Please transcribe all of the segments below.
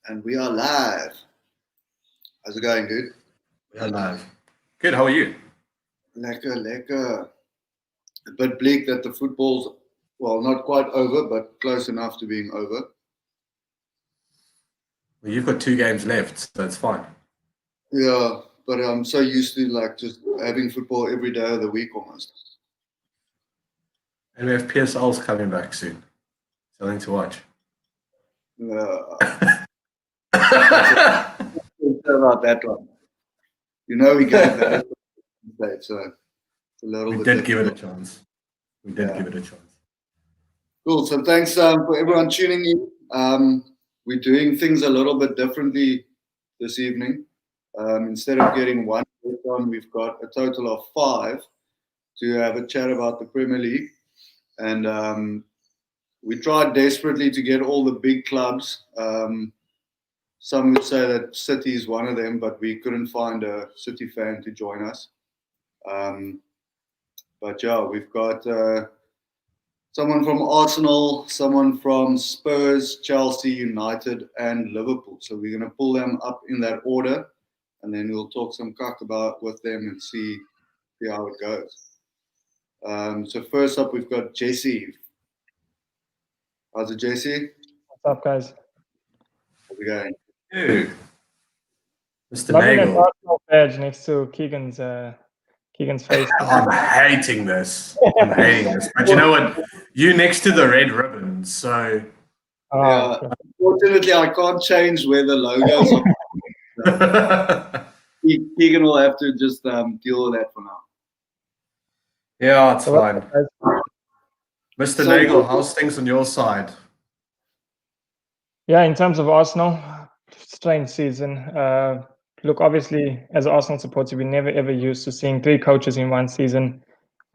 And we are live. How's it going, dude? We are live. Good. How are you? Lekker, lekker. A bit bleak that the football's, well, not quite over, but close enough to being over. Well, you've got 2 games left, so it's fine. Yeah, but I'm so used to like just having football every day of the week almost. And we have PSLs coming back soon. Something to watch. About that one. You know, we gave that a so it's a little We bit did give it a difficult. chance. We did give it a chance. Cool. So thanks for everyone tuning in. We're doing things a little bit differently this evening. Instead of getting one guest on, we've got a total of 5 to have a chat about the Premier League. And we tried desperately to get all the big clubs. Some would say that City is one of them, but we couldn't find a City fan to join us. But yeah, we've got someone from Arsenal, someone from Spurs, Chelsea, United, and Liverpool. So we're going to pull them up in that order, and then we'll talk some cock about with them and see how it goes. So first up, we've got Jesse. How's it, Jesse? What's up, guys? How's it going? Dude. Mr. Loving that Nagel. Arsenal badge next to Keegan's face. I'm hating this. But you know what? You next to the red ribbon, so. Yeah. Unfortunately, I can't change where the logos are. Keegan will have to just deal with that for now. Yeah, it's fine. Mr. Nagel, how's things on your side? Yeah, in terms of Arsenal, strange season. Look, obviously, as an Arsenal supporter, we never ever used to seeing 3 coaches in one season,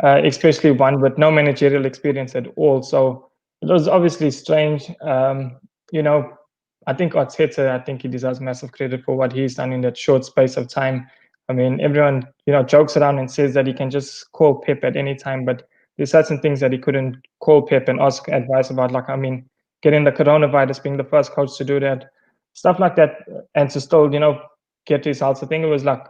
especially one with no managerial experience at all. So it was obviously strange. You know, I think Arteta, I think he deserves massive credit for what he's done in that short space of time. I mean, everyone, jokes around and says that he can just call Pep at any time, but there's certain things that he couldn't call Pep and ask advice about. Like, I mean, getting the coronavirus, being the first coach to do that, stuff like that, and to still, get results. I think it was like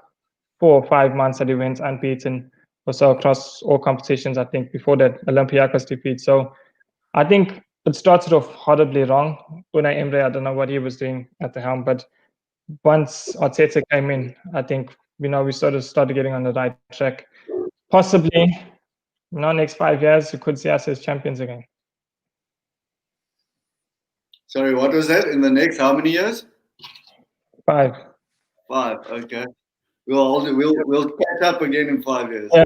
4 or 5 months that he went unbeaten or so across all competitions, I think, before that Olympiacos defeat. So I think it started off horribly wrong. Unai Emery, I don't know what he was doing at the helm, but once Arteta came in, I think, we started getting on the right track. Possibly, next 5 years, you could see us as champions again. Sorry, what was that? In the next how many years? 5. 5. Okay. We'll catch up again in 5 years. Yeah.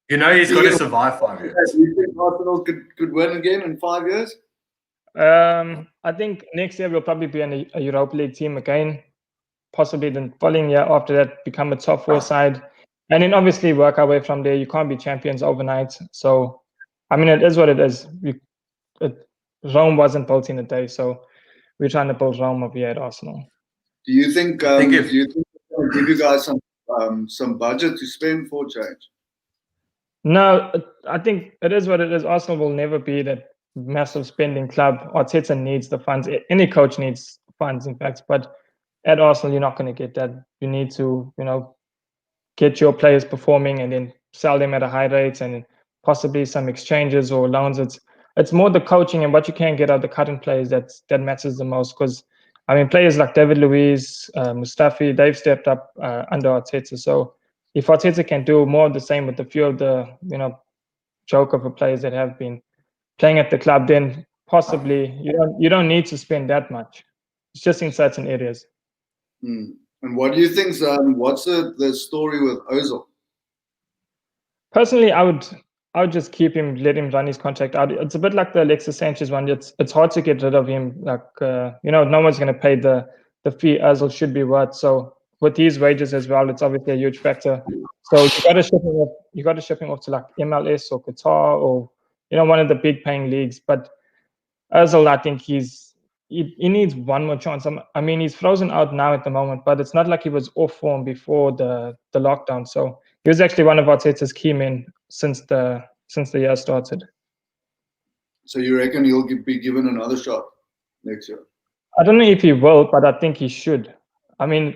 He's got to survive 5 years. Do you think Arsenal could win again in 5 years? I think next year we'll probably be in a Europa League team again. Possibly the following year after that, become a top 4 side. And then obviously work our way from there. You can't be champions overnight. So, I mean, it is what it is. Rome wasn't built in a day. So we're trying to build Rome over here at Arsenal. Do you think they'll give you guys some budget to spend for change? No, I think it is what it is. Arsenal will never be that massive spending club. Arteta needs the funds. Any coach needs funds, in fact. But at Arsenal, you're not going to get that. You need to, get your players performing and then sell them at a high rate and possibly some exchanges or loans. It's more the coaching and what you can get out of the current players that matters the most. Because I mean, players like David Luiz, Mustafi, they've stepped up under Arteta. So if Arteta can do more of the same with a few of the joke of players that have been playing at the club, then possibly you don't need to spend that much. It's just in certain areas. And what do you think? What's the story with Ozil? Personally, I would just keep him, let him run his contract out. It's a bit like the Alexis Sanchez one. It's hard to get rid of him. Like no one's going to pay the fee Ozil should be worth. So with his wages as well, it's obviously a huge factor. So you got to ship him off. You got to ship him off to like MLS or Qatar or one of the big paying leagues. But Ozil, I think he needs one more chance. I mean, he's frozen out now at the moment, but it's not like he was off form before the lockdown. So he was actually one of Arteta's key men since the year started. So you reckon he'll be given another shot next year? I don't know if he will, but I think he should. I mean,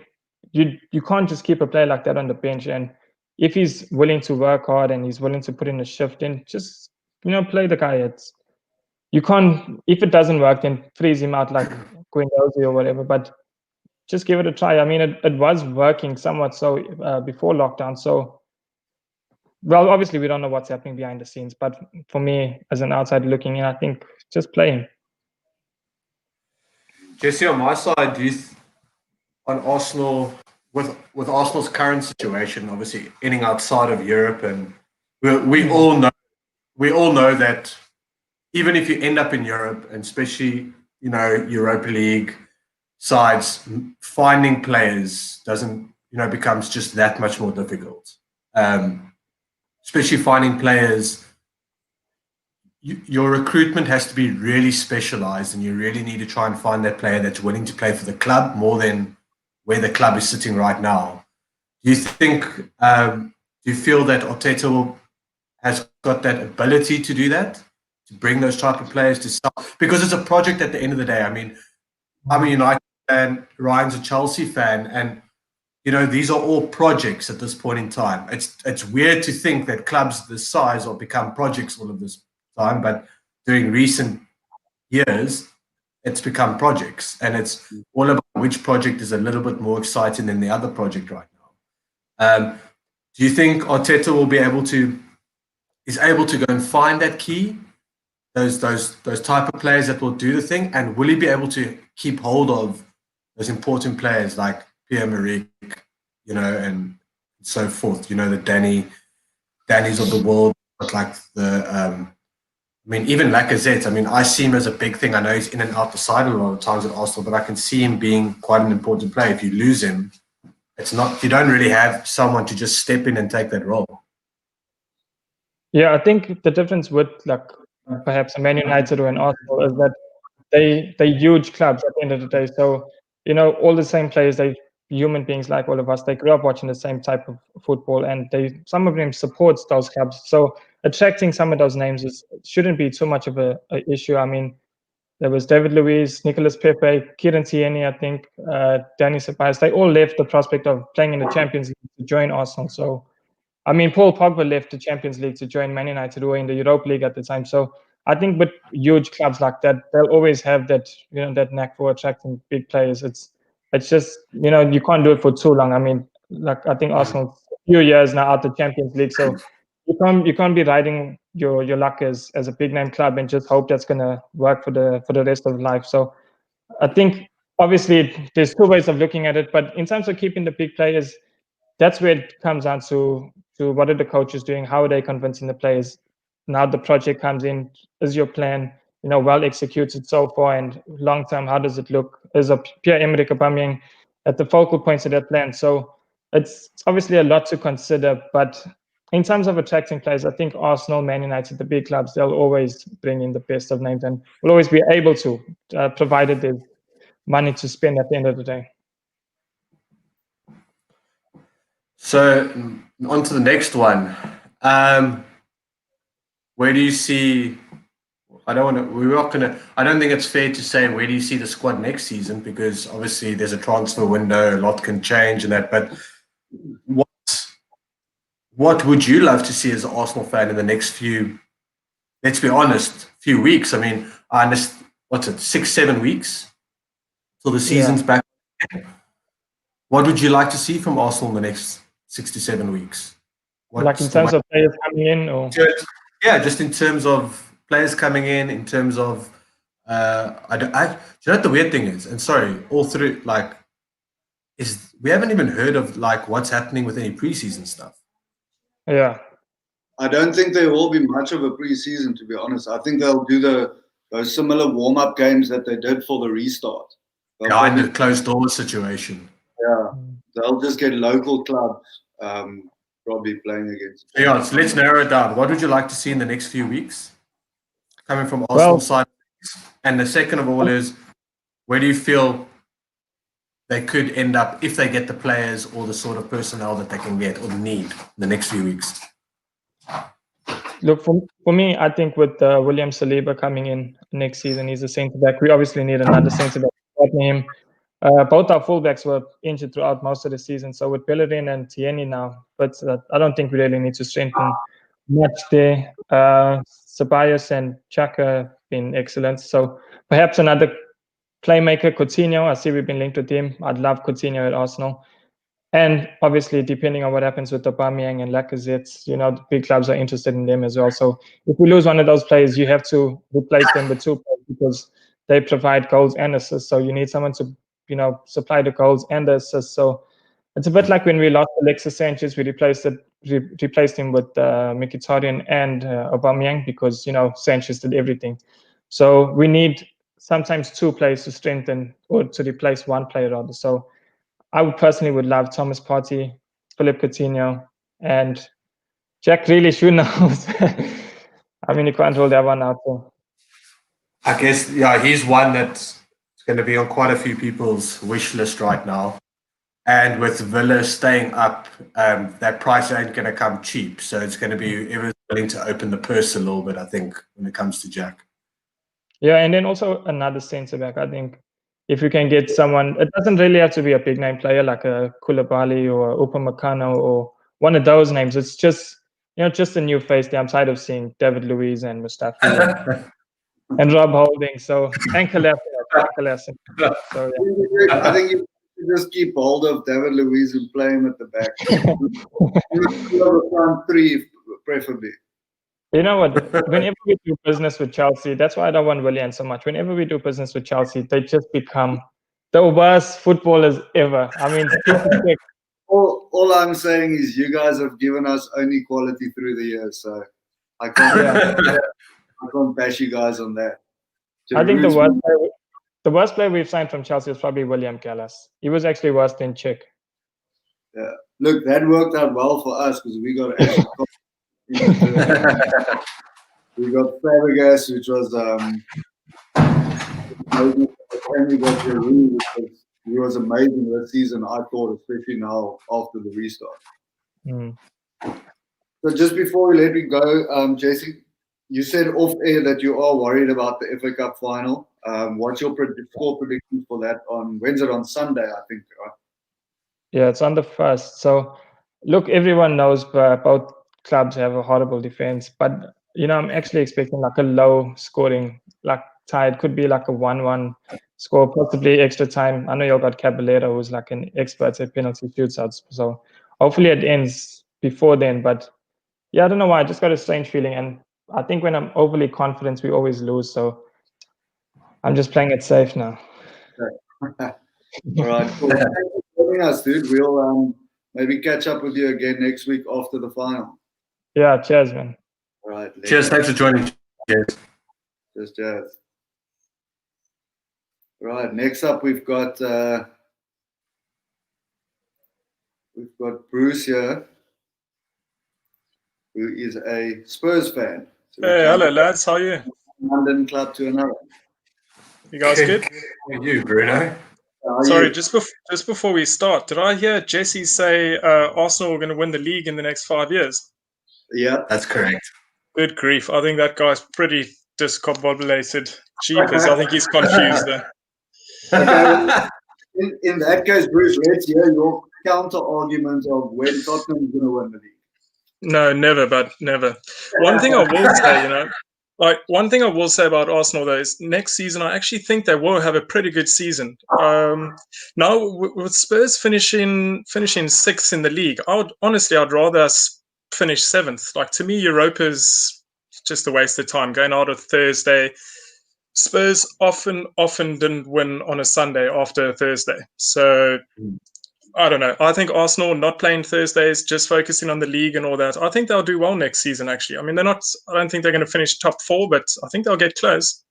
you can't just keep a player like that on the bench. And if he's willing to work hard and he's willing to put in a shift, then just play the guy. It's you can't if it doesn't work, then freeze him out like Guendouzi or whatever. But just give it a try. I mean, it was working somewhat so before lockdown. So, well, obviously we don't know what's happening behind the scenes, but for me, as an outsider looking in, I think just play him. Jesse, on my side, on Arsenal with Arsenal's current situation, obviously ending outside of Europe, and we all know that even if you end up in Europe, and especially Europa League sides, finding players doesn't becomes just that much more difficult. Especially finding players. Your recruitment has to be really specialized, and you really need to try and find that player that's willing to play for the club more than where the club is sitting right now. Do you think? Do you feel that Arteta has got that ability to do that, to bring those type of players to sell? Because it's a project at the end of the day. I mean, I'm a United fan, Ryan's a Chelsea fan, and these are all projects at this point in time. It's weird to think that clubs this size will become projects all of this time, but during recent years, it's become projects, and it's all about which project is a little bit more exciting than the other project right now. Do you think Arteta will be is able to go and find that key, those type of players that will do the thing, and will he be able to keep hold of those important players like Pierre-Emerick, and so forth? The Danny's of the world, but like even Lacazette. I mean, I see him as a big thing. I know he's in and out the side a lot of times at Arsenal, but I can see him being quite an important player. If you lose him, you don't really have someone to just step in and take that role. Yeah, I think the difference with perhaps a Man United or an Arsenal is that they're huge clubs at the end of the day. So, all the same players, they're human beings like all of us. They grew up watching the same type of football, and some of them supports those clubs. So attracting some of those names shouldn't be too much of a issue. I mean, there was David Luiz, Nicolas Pepe, Kieran Tierney, I think, Danny Ceballos. They all left the prospect of playing in the Champions League to join Arsenal. So, I mean, Paul Pogba left the Champions League to join Man United, who were in the Europa League at the time. So I think with huge clubs like that, they'll always have that, that knack for attracting big players. It's just, you can't do it for too long. I mean, I think Arsenal a few years now out the Champions League, so you can't be riding your luck as a big name club and just hope that's gonna work for the rest of life. So I think obviously there's two ways of looking at it, but in terms of keeping the big players, that's where it comes down to what are the coaches doing? How are they convincing the players? Now the project comes in. Is your plan, well executed so far, and long term, how does it look? Is a Pierre-Emerick Aubameyang at the focal points of that plan? So it's obviously a lot to consider. But in terms of attracting players, I think Arsenal, Man United, the big clubs, they'll always bring in the best of names and will always be able to, provided there's money to spend at the end of the day. So on to the next one. Where do you see? I don't think it's fair to say where do you see the squad next season, because obviously there's a transfer window, a lot can change and that. But what would you love to see as an Arsenal fan in the next few? Let's be honest, few weeks. I mean, I understand. What's it? 6-7 weeks till the season's back. What would you like to see from Arsenal in the next 6 to 7 weeks? Like in terms of players coming in, or just in terms of players coming in terms of do you know what the weird thing is? And sorry, all through we haven't even heard of what's happening with any preseason stuff. Yeah. I don't think there will be much of a preseason, to be honest. I think they'll do those similar warm-up games that they did for the restart. Behind the closed door situation. Yeah, they'll just get local clubs probably playing against. Yeah, so let's narrow it down. What would you like to see in the next few weeks coming from Arsenal side? And the second of all is, where do you feel they could end up if they get the players or the sort of personnel that they can get or need in the next few weeks? Look, for me, I think with William Saliba coming in next season, he's a centre back. We obviously need another centre back Tottenham. Both our fullbacks were injured throughout most of the season. So with Bellerin and Tierney now, but I don't think we really need to strengthen much there. Ceballos and Xhaka have been excellent. So perhaps another playmaker, Coutinho. I see we've been linked with him. I'd love Coutinho at Arsenal. And obviously, depending on what happens with Aubameyang and Lacazette, the big clubs are interested in them as well. So if we lose one of those players, you have to replace them with two players because they provide goals and assists. So you need someone to, supply the goals and the assists. So it's a bit like when we lost Alexis Sanchez, we replaced him with Mkhitaryan and Aubameyang because, Sanchez did everything. So we need sometimes two players to strengthen or to replace one player rather. So I would love Thomas Partey, Philip Coutinho, and Jack Grealish. Who knows? I mean, you can't rule that one out. So. I guess, yeah, he's one that's going to be on quite a few people's wish list right now. And with Villa staying up, that price ain't going to come cheap. So it's going to be everyone's willing to open the purse a little bit, I think, when it comes to Jack. Yeah, and then also another centre back. I think if you can get someone, it doesn't really have to be a big name player like a Koulibaly or Upamecano or one of those names. It's just, just a new face there. I'm tired of seeing David Luiz and Mustafi and Rob Holding. So, and Kolasinac. So, yeah. I think you just keep hold of David Luiz and play him at the back. Front three, preferably. You know what? Whenever we do business with Chelsea, that's why I don't want Willian so much. Whenever we do business with Chelsea, they just become the worst footballers ever. I mean, all I'm saying is you guys have given us only quality through the years, so I can't bash you guys on that. I think the worst player we've signed from Chelsea is probably William Gallas. He was actually worse than Chick. Yeah, look, that worked out well for us because we got we got Fabregas, which was amazing, and we got Giroud, which was amazing this season. I thought, especially now after the restart. So just before we let you go, Jason, you said off air that you are worried about the FA Cup final. What's your score prediction for that? When's it on Sunday? I think. Right? Yeah, it's on the 1st. So, look, everyone knows both clubs have a horrible defense, but I'm actually expecting like a low scoring, like tie. It could be like a 1-1 score, possibly extra time. I know you got Caballero, who's like an expert at penalty shootouts. So hopefully it ends before then. But yeah, I don't know why. I just got a strange feeling, and I think when I'm overly confident, we always lose. So I'm just playing it safe now. All right, cool. Thanks for joining us, dude. We'll maybe catch up with you again next week after the final. Yeah, cheers, man. All right. Cheers. Thanks for joining. Cheers. Cheers. Right. Next up, we've got Bruce here, who is a Spurs fan. So hey, hello lads. How are you? London club to another. You guys good? How are you, Bruno? Sorry, just before we start, did I hear Jesse say Arsenal are going to win the league in the next 5 years? Yeah, that's correct. Good grief! I think that guy's pretty discombobulated. Jeepers, I think he's confused there. Okay, in that case, Bruce, let's hear your counter argument of when Tottenham is going to win the league. No, never, but never. One thing I will say, one thing I will say about Arsenal though is next season I actually think they will have a pretty good season. Now with Spurs finishing 6th in the league, I'd rather us finish 7th. Like to me, Europa's just a waste of time going out of Thursday. Spurs often didn't win on a Sunday after a Thursday, so. I don't know. I think Arsenal not playing Thursdays, just focusing on the league and all that. I think they'll do well next season, actually. I mean, I don't think they're going to finish top 4, but I think they'll get close.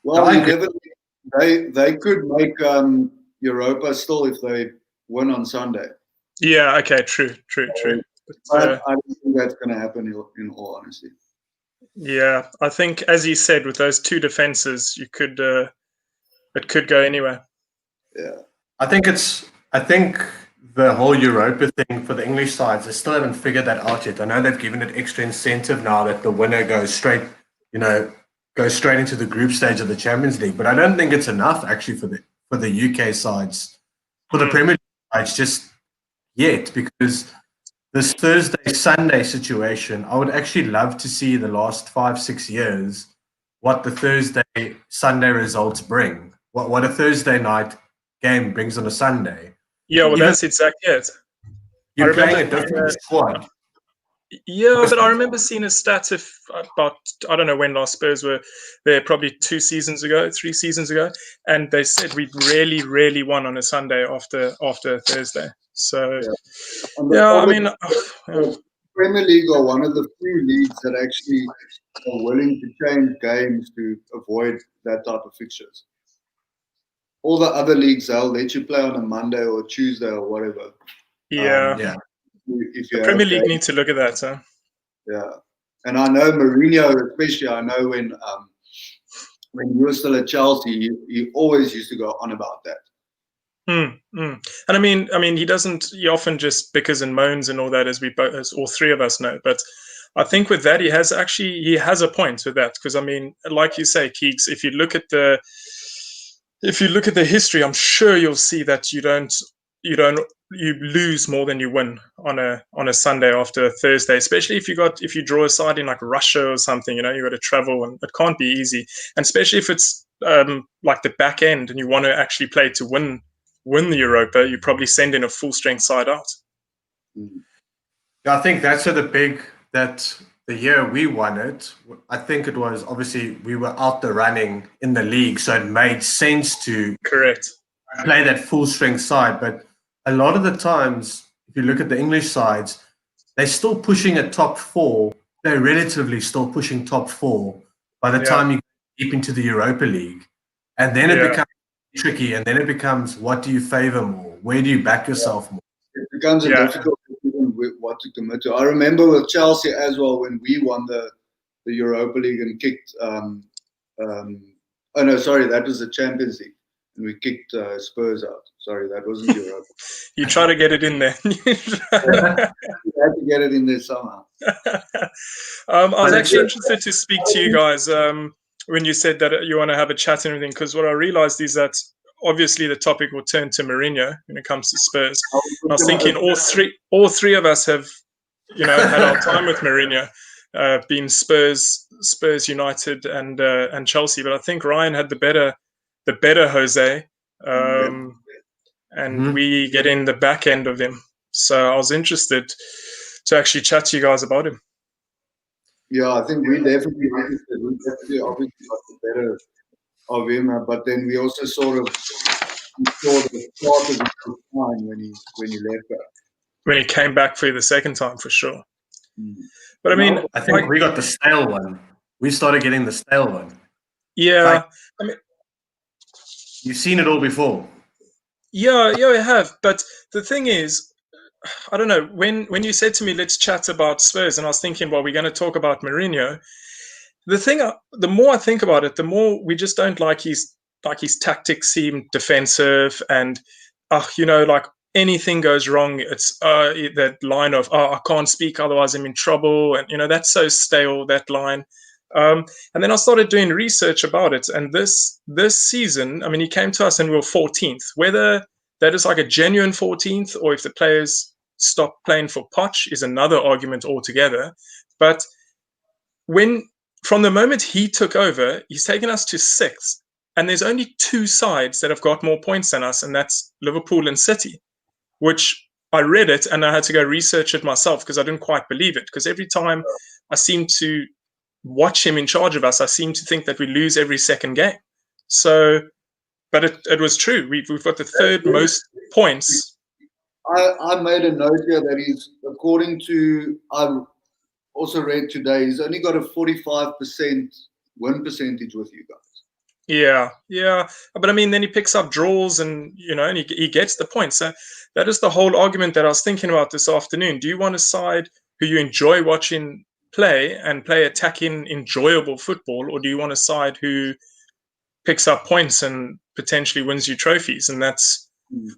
Well, they could make Europa still if they win on Sunday. Yeah, okay, true. But I don't think that's going to happen in all honesty. Yeah, I think, as you said, with those two defenses, it could go anywhere. Yeah. I think the whole Europa thing for the English sides, they still haven't figured that out yet. I know they've given it extra incentive now that the winner goes straight, go straight into the group stage of the Champions League. But I don't think it's enough actually for the UK sides, for the Premier League sides just yet, because this Thursday Sunday situation, I would actually love to see the last 5-6 years what the Thursday Sunday results bring. What a Thursday night game brings on a Sunday. Yeah, well, that's exactly it. You're playing a different squad. Yeah, but I remember seeing a stat about, I don't know when last Spurs were there, probably 3 seasons ago, and they said we rarely won on a Sunday after a Thursday. So, I mean, Premier League are one of the few leagues that actually are willing to change games to avoid that type of fixtures. All the other leagues, they'll let you play on a Monday or Tuesday or whatever. Yeah. If you the Premier League need to look at that, huh? Yeah, and I know Mourinho, especially. I know when you were still at Chelsea, he always used to go on about that. And I mean, he doesn't. He often just bickers and moans and all that, as all three of us know. But I think with that, he has a point with that, because I mean, like you say, Keeks, if you look at the history, I'm sure you'll see that you lose more than you win on a Sunday after a Thursday, especially if you draw a side in like Russia or something. You got to travel, and it can't be easy, and especially if it's like the back end and you want to actually play to win the Europa, you probably send in a full strength side out. I think that's the year we won it, I think it was, obviously we were out the running in the league, so it made sense to play that full strength side. But a lot of the times, if you look at the English sides, they're still pushing a top 4. They're relatively still pushing top 4 by the time you get deep into the Europa League. And then it becomes tricky, and then it becomes, what do you favor more? Where do you back yourself more? It becomes a difficult decision with what to commit to. I remember with Chelsea as well, when we won the Europa League and kicked that was the Champions League, and we kicked Spurs out. Sorry, that wasn't Europa. You try to get it in there. You had to get it in there somehow. I was actually interested to speak to you guys when you said that you want to have a chat and everything, because what I realized is that obviously the topic will turn to Mourinho when it comes to Spurs. And I was thinking all three of us have, had our time with Mourinho, being Spurs, United, and Chelsea. But I think Ryan had the better Jose, and we get in the back end of him. So I was interested to actually chat to you guys about him. Yeah, I think we definitely obviously got the better of him, but then we also sort of saw the start of his time when he left us. When he came back for you the second time, for sure. But I mean, I think we got the stale one. We started getting the stale one. Yeah, I mean, you've seen it all before. Yeah, I have. But the thing is, I don't know, when you said to me, let's chat about Spurs, and I was thinking, well, we're going to talk about Mourinho. The more I think about it, the more we just don't like his tactics seem defensive, and like anything goes wrong, it's that line of I can't speak, otherwise I'm in trouble, and that's so stale, that line. And then I started doing research about it, and this season, I mean, he came to us and we were 14th. Whether that is like a genuine 14th, or if the players stopped playing for Poch, is another argument altogether. But from the moment he took over, he's taken us to 6th, and there's only 2 sides that have got more points than us, and that's Liverpool and City, which I read it and I had to go research it myself because I didn't quite believe it, because every time I seem to watch him in charge of us, I seem to think that we lose every second game. So, but it was true. We've got the 3rd most points. I made a note here that he's, according to, I also read today, he's only got a 45% win percentage with you guys. Yeah. But I mean, then he picks up draws and he gets the points. So that is the whole argument that I was thinking about this afternoon. Do you want a side who you enjoy watching play and play attacking, enjoyable football, or do you want a side who picks up points and potentially wins you trophies? And that's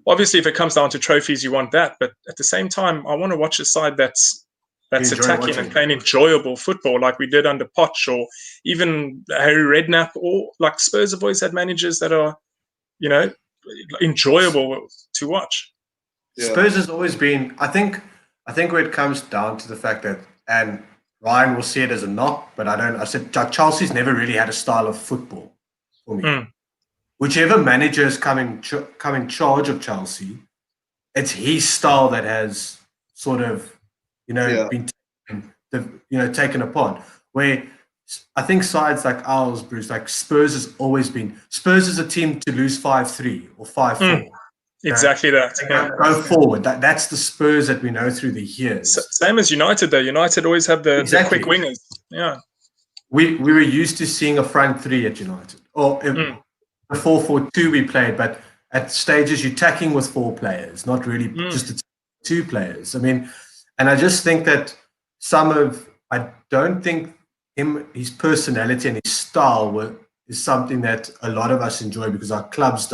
obviously, if it comes down to trophies, you want that. But at the same time, I want to watch a side that's that's You enjoy attacking watching. and playing enjoyable football like we did under Poch or even Harry Redknapp, or like Spurs have always had managers that are, you know, enjoyable to watch. Yeah. Spurs has always been, I think where it comes down to the fact that, and Ryan will see it as a knock, but I said Chelsea's never really had a style of football for me. Mm. Whichever manager has come in charge of Chelsea, it's his style that has sort of, been taken upon. Where I think sides like ours, Bruce, like Spurs has always been, Spurs is a team to lose 5-3 or 5-4. Exactly that. Yeah. Go forward. That's the Spurs that we know through the years. Same as United, though. United always have the quick wingers. Yeah. We were used to seeing a front three at United, or the 4-4-2 we played, but at stages you're attacking with 4 players, not really just 2 players. I mean, and I just think that I don't think his personality and his style is something that a lot of us enjoy, because our clubs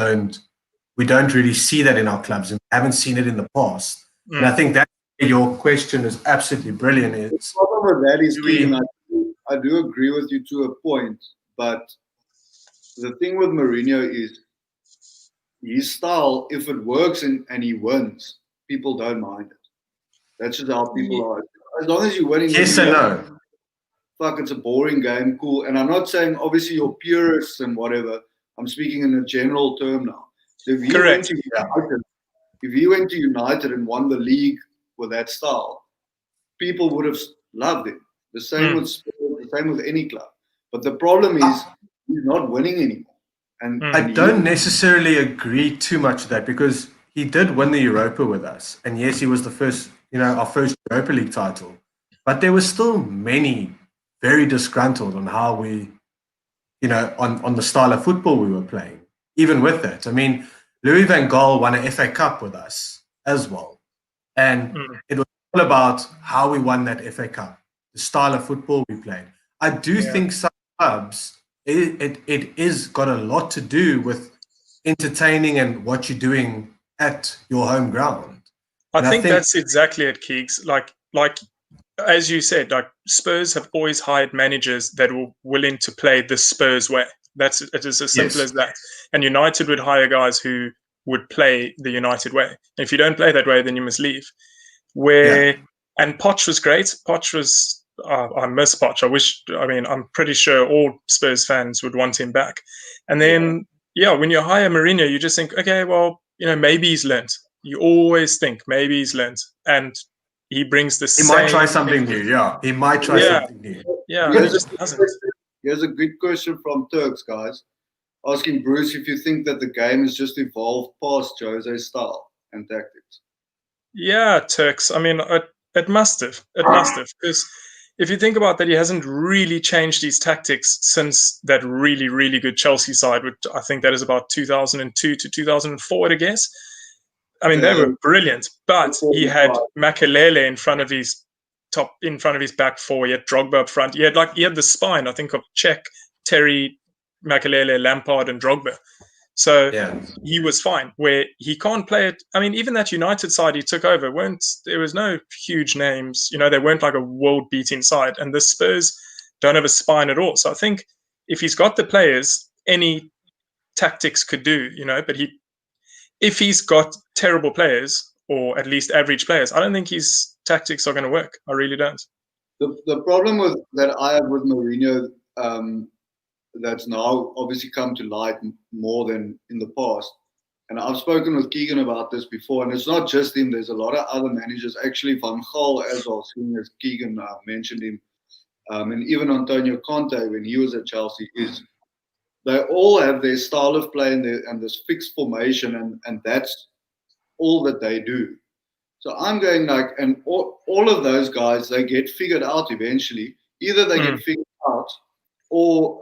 we don't really see that in our clubs, and we haven't seen it in the past. And I think that your question is absolutely brilliant. The problem with that is, Keegan, I do agree with you to a point, but the thing with Mourinho is his style, if it works and he wins, people don't mind it. That's just how people are. As long as you're winning, yes and no. Fuck, it's a boring game, cool. And I'm not saying obviously you're purists and whatever. I'm speaking in a general term now. If he went to United and won the league with that style, people would have loved it. The same with Spurs, the same with any club. But the problem is he's not winning anymore. And I don't necessarily agree too much with that, because he did win the Europa with us. And yes, he was the first, our first Europa League title. But there were still many very disgruntled on how we, on the style of football we were playing. Even with that, I mean, Louis van Gaal won an FA Cup with us as well. And it was all about how we won that FA Cup, the style of football we played. I do think some clubs, it is got a lot to do with entertaining and what you're doing at your home ground. I think that's exactly it, Keegs. Like as you said, like Spurs have always hired managers that were willing to play the Spurs way. It is as simple as that. And United would hire guys who would play the United way. And if you don't play that way, then you must leave. And Poch was great. Poch was, I miss Poch. I'm pretty sure all Spurs fans would want him back. And then, when you hire Mourinho, you just think, okay, well, maybe he's learnt. You always think maybe he's learnt. And he brings the same. He might try something new. Yeah, he might try something new. Yeah, he just doesn't. Here's a good question from Turks, guys. Asking Bruce if you think that the game has just evolved past Jose's style and tactics. Yeah, Turks. I mean, it must have. It must have. Because if you think about that, he hasn't really changed his tactics since that really, really good Chelsea side, which I think that is about 2002 to 2004, I guess. I mean, they were brilliant, but he had Makelele in front of his back four. He had Drogba up front. He had the spine, I think, of Cech, Terry, Makelele, Lampard, and Drogba. So he was fine. Where he can't play it. I mean, even that United side he took over there was no huge names. They weren't like a world-beating side, and the Spurs don't have a spine at all. So I think if he's got the players, any tactics could do. But if he's got terrible players, or at least average players, I don't think his tactics are going to work. I really don't. The problem that I have with Mourinho, that's now obviously come to light more than in the past, and I've spoken with Keegan about this before, and it's not just him. There's a lot of other managers, actually Van Gaal as well, seeing as Keegan mentioned him, and even Antonio Conte when he was at Chelsea, is they all have their style of play and this fixed formation, and that's all that they do. So I'm going and all of those guys, they get figured out eventually. Either they get figured out, or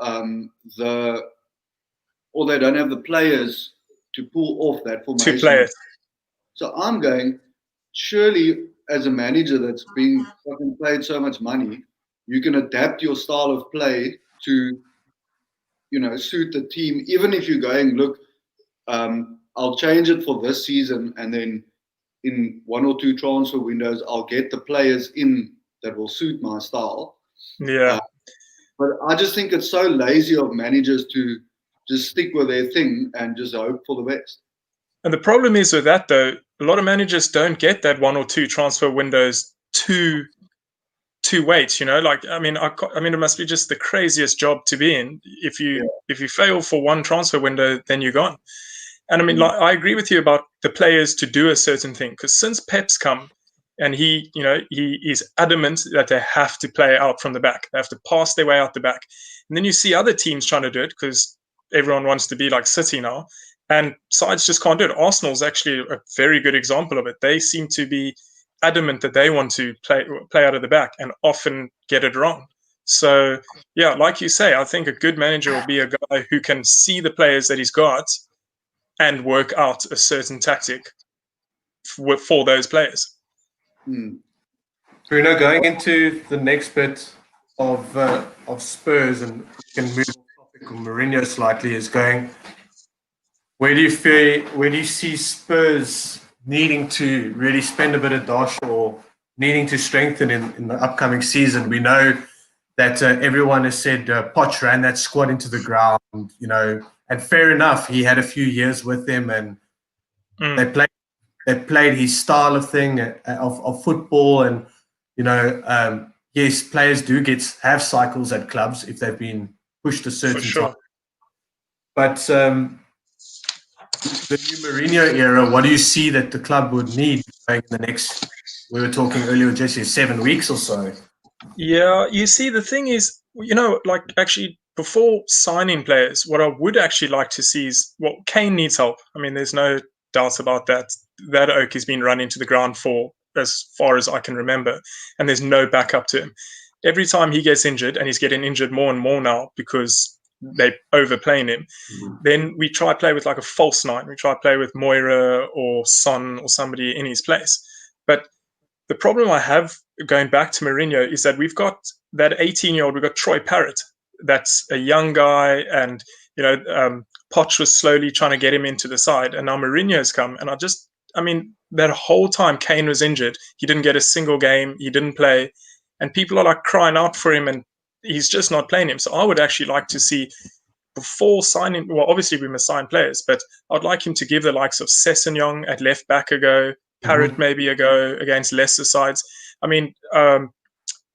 they don't have the players to pull off that formation. To play it. So I'm going, surely as a manager that's being fucking paid so much money, you can adapt your style of play to suit the team, even if you're going, look, I'll change it for this season, and then in 1 or 2 transfer windows, I'll get the players in that will suit my style. Yeah. But I just think it's so lazy of managers to just stick with their thing and just hope for the best. And the problem is with that, though, a lot of managers don't get that 1 or 2 transfer windows to wait. Like I mean, it must be just the craziest job to be in. If you fail for one transfer window, then you're gone. And I mean, like, I agree with you about the players to do a certain thing, because since Pep's come, and he is adamant that they have to play out from the back, they have to pass their way out the back, and then you see other teams trying to do it because everyone wants to be like City now, and sides just can't do it. Arsenal's actually a very good example of it. They seem to be adamant that they want to play out of the back and often get it wrong. So yeah, like you say, I think a good manager will be a guy who can see the players that he's got and work out a certain tactic for those players. Bruno, going into the next bit of Spurs, and we can move on topic of Mourinho slightly, is going, where do you see Spurs needing to really spend a bit of dosh or needing to strengthen in the upcoming season? We know that everyone has said Poch ran that squad into the ground, and fair enough, he had a few years with them, and they played his style of thing of football, and yes, players do have cycles at clubs if they've been pushed a certain time. But the new Mourinho era, what do you see that the club would need in the next? We were talking earlier, Jesse, 7 weeks or so. Yeah, you see, the thing is, like actually before signing players, what I would actually like to see is, well, Kane needs help. I mean, there's no doubt about that. That oak has been run into the ground for as far as I can remember, and there's no backup to him. Every time he gets injured, and he's getting injured more and more now because they overplaying him, then we try play with like a false nine. We try play with Moira or Son or somebody in his place. But the problem I have going back to Mourinho is that we've got that 18-year-old, we've got Troy Parrott. That's a young guy, and Poch was slowly trying to get him into the side, and now Mourinho's come, and that whole time Kane was injured, he didn't get a single game, he didn't play, and people are like crying out for him, and he's just not playing him. So I would actually like to see, before signing, well, obviously we must sign players, but I'd like him to give the likes of Sessegnon at left back a go, Parrott maybe a go against lesser sides. I mean,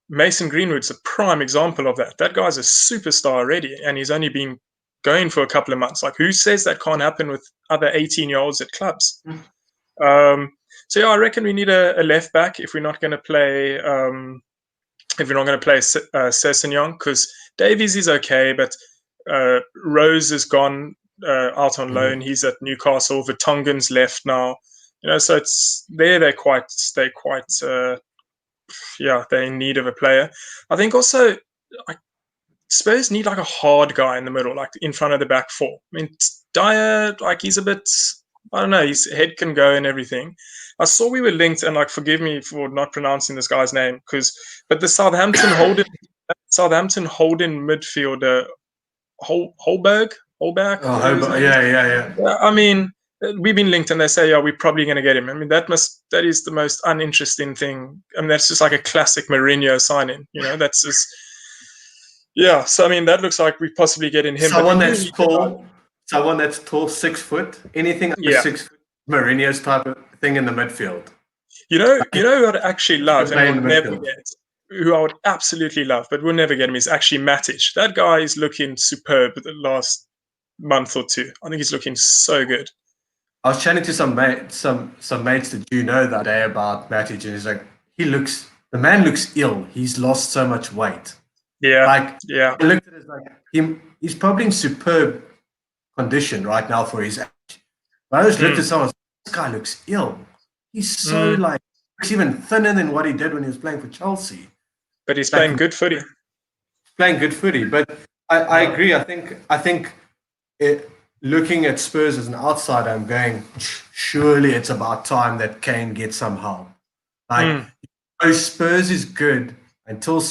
Mason Greenwood's a prime example of that. That guy's a superstar already, and he's only been going for a couple of months. Like, who says that can't happen with other 18-year-olds at clubs? So yeah, I reckon we need a left back if we're not going to play Sessegnon, because Davies is okay, but Rose is gone out on loan. He's at Newcastle. Vertonghen's left now. So it's they're in need of a player. I think also Spurs need like a hard guy in the middle, like in front of the back four. I mean, Dyer, like, he's a bit, I don't know, his head can go and everything. I saw we were linked, and like, forgive me for not pronouncing this guy's name, but the Southampton holding midfielder, Holberg. Oh, yeah. I mean, we've been linked, and they say, yeah, we're probably going to get him. I mean, that is the most uninteresting thing. I mean, that's just like a classic Mourinho signing. That's just, yeah. So I mean, that looks like we're possibly getting him. Someone that's tall, 6 foot, anything under 6 foot, Mourinho's type of thing in the midfield. Who I'd actually love and would never get, who I would absolutely love, but we'll never get him, is actually Matic. That guy is looking superb the last month or two. I think he's looking so good. I was chatting to some mates that you know that day about Matic, and he's like, the man looks ill. He's lost so much weight. Yeah. I looked at it like he's probably in superb condition right now for his age. But I just looked at someone, this guy looks ill. He's so looks even thinner than what he did when he was playing for Chelsea. But he's playing good footy. But I agree. I think looking at Spurs as an outsider, I'm going, surely it's about time that Kane gets some help. Spurs is good until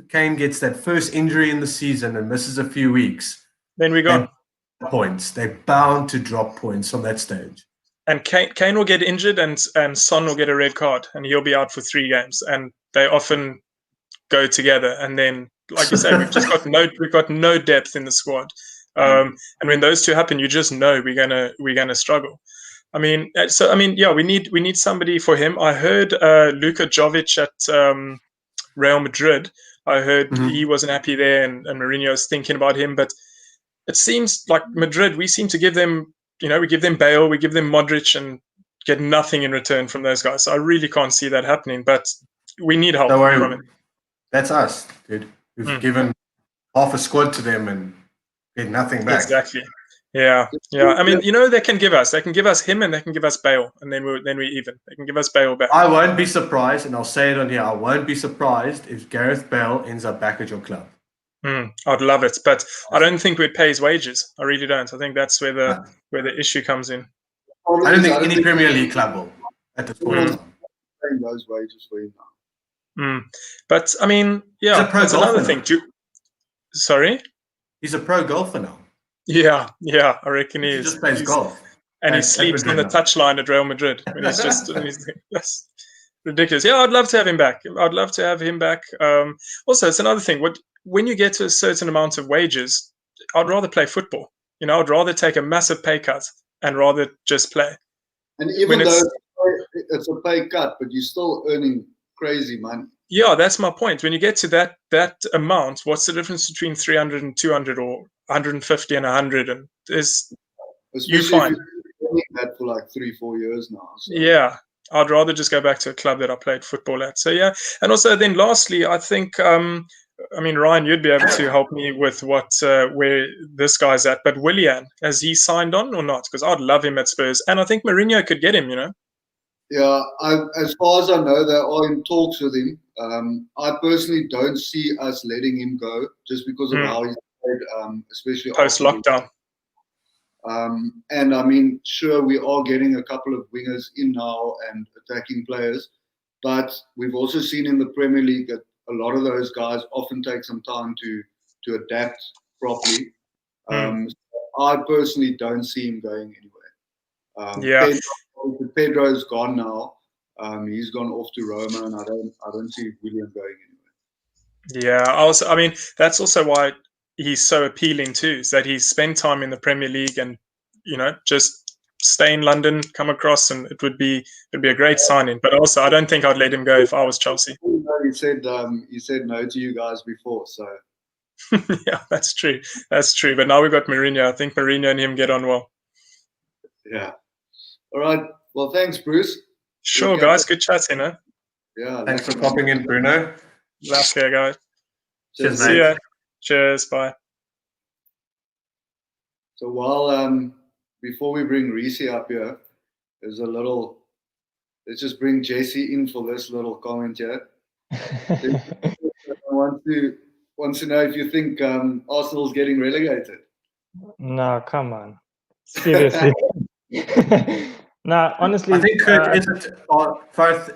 Kane gets that first injury in the season and misses a few weeks. Then we go points. They're bound to drop points from that stage. And Kane will get injured, and Son will get a red card, and he'll be out for 3 games. And they often go together. And then, like you say, we've got no depth in the squad. And when those two happen, you just know we're gonna struggle. I mean, yeah, we need somebody for him. I heard Luka Jovic at Real Madrid. I heard he wasn't happy there, and Mourinho's thinking about him. But it seems like Madrid, we seem to give them, we give them Bale, we give them Modric, and get nothing in return from those guys. So I really can't see that happening. But we need help from it. That's us, dude. We've given half a squad to them and get nothing back. Exactly. Yeah. I mean, they can give us him, and they can give us Bale, and then we even. They can give us Bale back. I won't be surprised, and I'll say it on here. I won't be surprised if Gareth Bale ends up back at your club. I'd love it, but I don't think we'd pay his wages. I really don't. I think that's where the issue comes in. I don't think any Premier League club will at this point. Paying those wages for him now. But I mean, yeah, that's another thing. Sorry? He's a pro golfer now. Yeah, I reckon he is. He just plays golf. And he sleeps on the touchline at Real Madrid. When he's just that's ridiculous. Yeah, I'd love to have him back. Also, it's another thing. When you get to a certain amount of wages, I'd rather play football. I'd rather take a massive pay cut and rather just play. And even though it's a pay cut, but you're still earning crazy money. Yeah, that's my point. When you get to that amount, what's the difference between 300 and 200 or 150 and 100? And you find that for like 3-4 years now. So. Yeah, I'd rather just go back to a club that I played football at. So yeah, and also then lastly, I think Ryan, you'd be able to help me with where this guy's at. But Willian, has he signed on or not? Because I'd love him at Spurs, and I think Mourinho could get him. Yeah, as far as I know, they are in talks with him. I personally don't see us letting him go just because of how he's played, especially post lockdown. And I mean, sure, we are getting a couple of wingers in now and attacking players, but we've also seen in the Premier League that a lot of those guys often take some time to adapt properly. So I personally don't see him going anywhere. Pedro's gone now. He's gone off to Roma, and I don't see William going anywhere. Yeah, that's also why he's so appealing too, is that he's spent time in the Premier League and just stay in London, come across, and it'd be a great signing. But also, I don't think I'd let him go if I was Chelsea. He said no to you guys before, so yeah, that's true. But now we've got Mourinho. I think Mourinho and him get on well. Yeah. All right. Well, thanks, Bruce. Sure, guys. Good chatting, Yeah. Thanks for popping in, Bruno. Last year, guys. Cheers, See ya. Cheers. Bye. So while before we bring Reese up here, let's just bring Jesse in for this little comment here. I wants to know if you think Arsenal's getting relegated. No, come on. Seriously. No, honestly. I think Kurt isn't.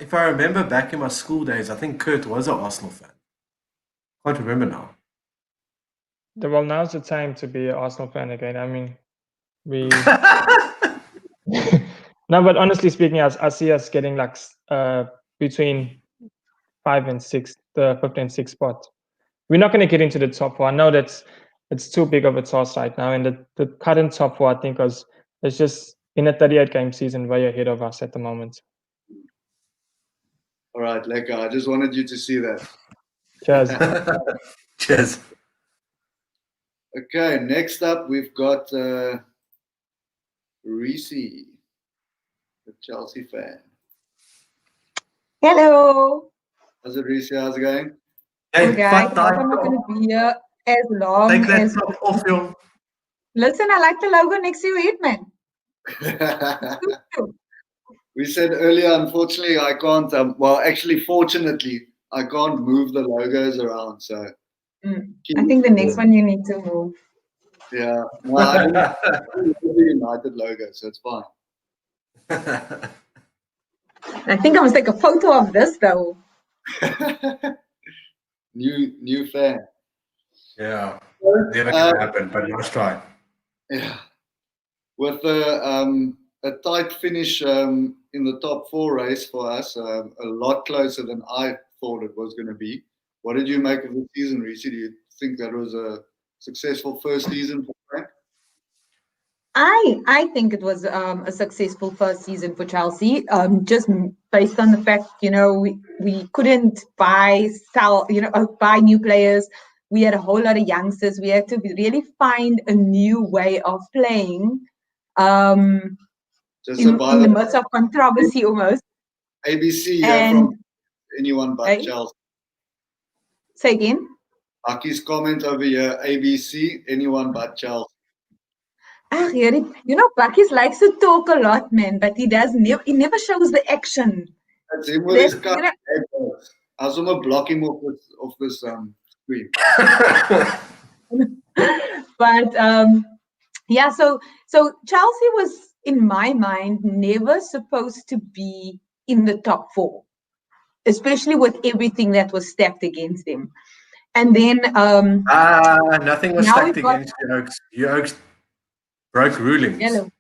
If I remember back in my school days, I think Kurt was an Arsenal fan. I can't remember now. Well, now's the time to be an Arsenal fan again. I mean, no, but honestly speaking, I see us getting like between 5 and 6, the 5th and 6th spot. We're not going to get into the top 4. I know it's too big of a task right now, and the current top 4, I think, is just in a 38-game season way ahead of us at the moment. All right, Leka, I just wanted you to see that. Cheers. Cheers. Okay, next up we've got Reese, the Chelsea fan. Hello. How's it, Reese? How's it going? Hey, guys, I'm not going to be here as long Take that as... top off your... Listen, I like the logo next to your head, man. We said earlier, unfortunately, I can't. Fortunately, I can't move the logos around. So I think the next one you need to move. Yeah, no, I don't the United logo, so it's fine. I think I must take a photo of this though. New fan. Yeah, never gonna happen, but let's try. Yeah, with a tight finish in the top 4 race for us, a lot closer than I thought it was going to be. What did you make of the season, Reece? Do you think that was a successful first season for Frank? I think it was a successful first season for Chelsea, just based on the fact, we couldn't buy new players. We had a whole lot of youngsters. We had to really find a new way of playing in the midst of controversy almost. ABC, And from anyone but Chelsea. Say again? Aki's comment over here, ABC, anyone but Chelsea. Bakkies likes to talk a lot, man, but he never shows the action. That's him with his cut. I was going to block him off this screen. But so Chelsea was, in my mind, never supposed to be in the top 4, especially with everything that was stacked against them. And then nothing was stacked against you, Oaks. You Oaks broke rulings. Hello.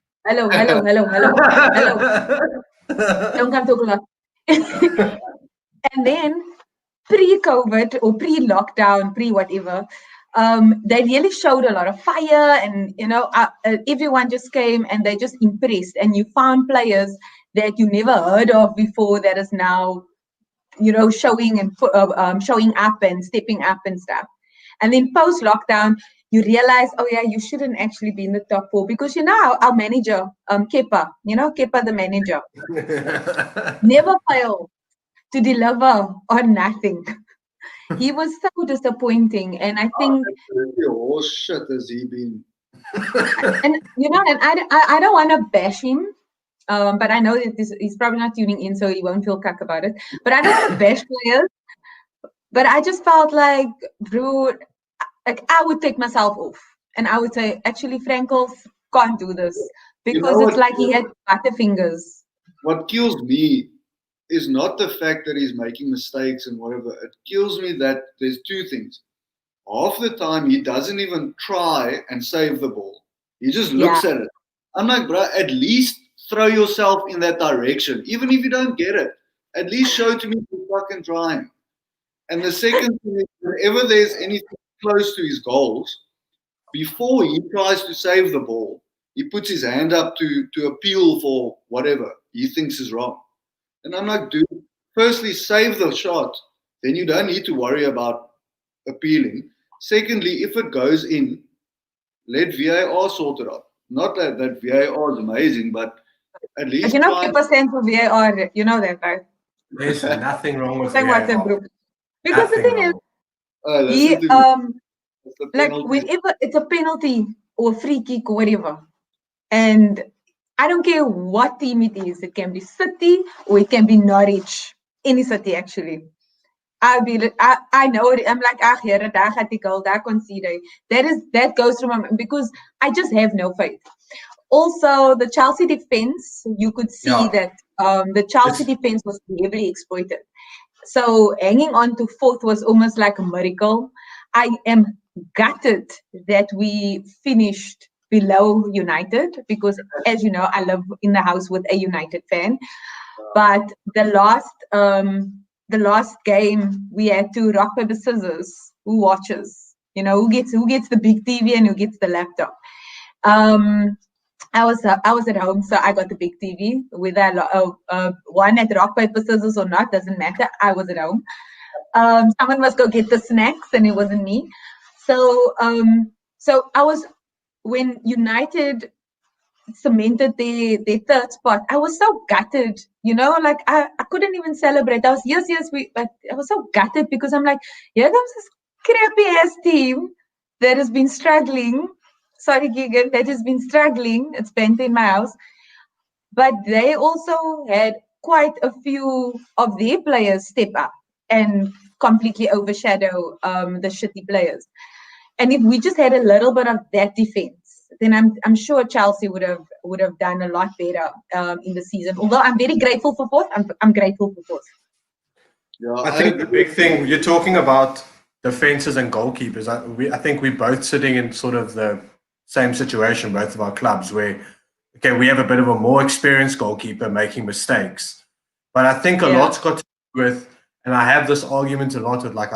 Don't come talk a lot. And then pre-COVID or pre-lockdown, pre-whatever, they really showed a lot of fire, and everyone just came and they just impressed, and you found players that you never heard of before that is now showing up and stepping up and stuff. And then post lockdown, you realize, oh yeah, you shouldn't actually be in the top 4, because our manager, Kepa, Kepa the manager, never failed to deliver on nothing. He was so disappointing, and I think horse shit has he been. and I don't want to bash him, but I know that he's probably not tuning in, so he won't feel cuck about it. But I don't want to bash players. But I just felt like, bro, like I would take myself off, and I would say, actually, Frankels can't do this, because it's like he had butterfingers. What kills me is not the fact that he's making mistakes and whatever. It kills me that there's two things. Half the time, he doesn't even try and save the ball. He just looks at it. I'm like, bro, at least throw yourself in that direction. Even if you don't get it, at least show to me you're fucking trying. And the second thing is, whenever there's anything close to his goals, before he tries to save the ball, he puts his hand up to appeal for whatever he thinks is wrong. And I'm like, dude, firstly, save the shot. Then you don't need to worry about appealing. Secondly, if it goes in, let VAR sort it out. Not that VAR is amazing, but at least. People stand for VAR, you know that, right? There's nothing wrong with VAR. Because the thing is, whenever it's a penalty or a free kick or whatever, and I don't care what team it is, it can be City or it can be Norwich, any city actually. I know it. I'm like, that goes through my mind, because I just have no faith. Also, the Chelsea defense, you could see that the Chelsea defense was heavily exploited. So hanging on to 4th was almost like a miracle. I am gutted that we finished below United, because, as you know, I live in the house with a United fan. But the last game, we had to rock, paper, scissors. Who watches? Who gets the big TV and who gets the laptop? I was at home, so I got the big TV. Whether one at rock, paper, scissors or not doesn't matter. I was at home. Someone must go get the snacks, and it wasn't me. So I was, when United cemented their 3rd spot, I was so gutted. Like I couldn't even celebrate. I was but I was so gutted, because I'm like, here comes this crappy ass team that has been struggling. Sorry, Gigan, that has been struggling. It's painted in my house. But they also had quite a few of their players step up and completely overshadow the shitty players. And if we just had a little bit of that defense, then I'm sure Chelsea would have done a lot better in the season. Although I'm very grateful for 4th. I'm grateful for 4th. Yeah, I think the big thing, you're talking about defenses and goalkeepers. I think we're both sitting in sort of the same situation, both of our clubs, where, okay, we have a bit of a more experienced goalkeeper making mistakes. But I think a lot's got to do with, and I have this argument a lot with like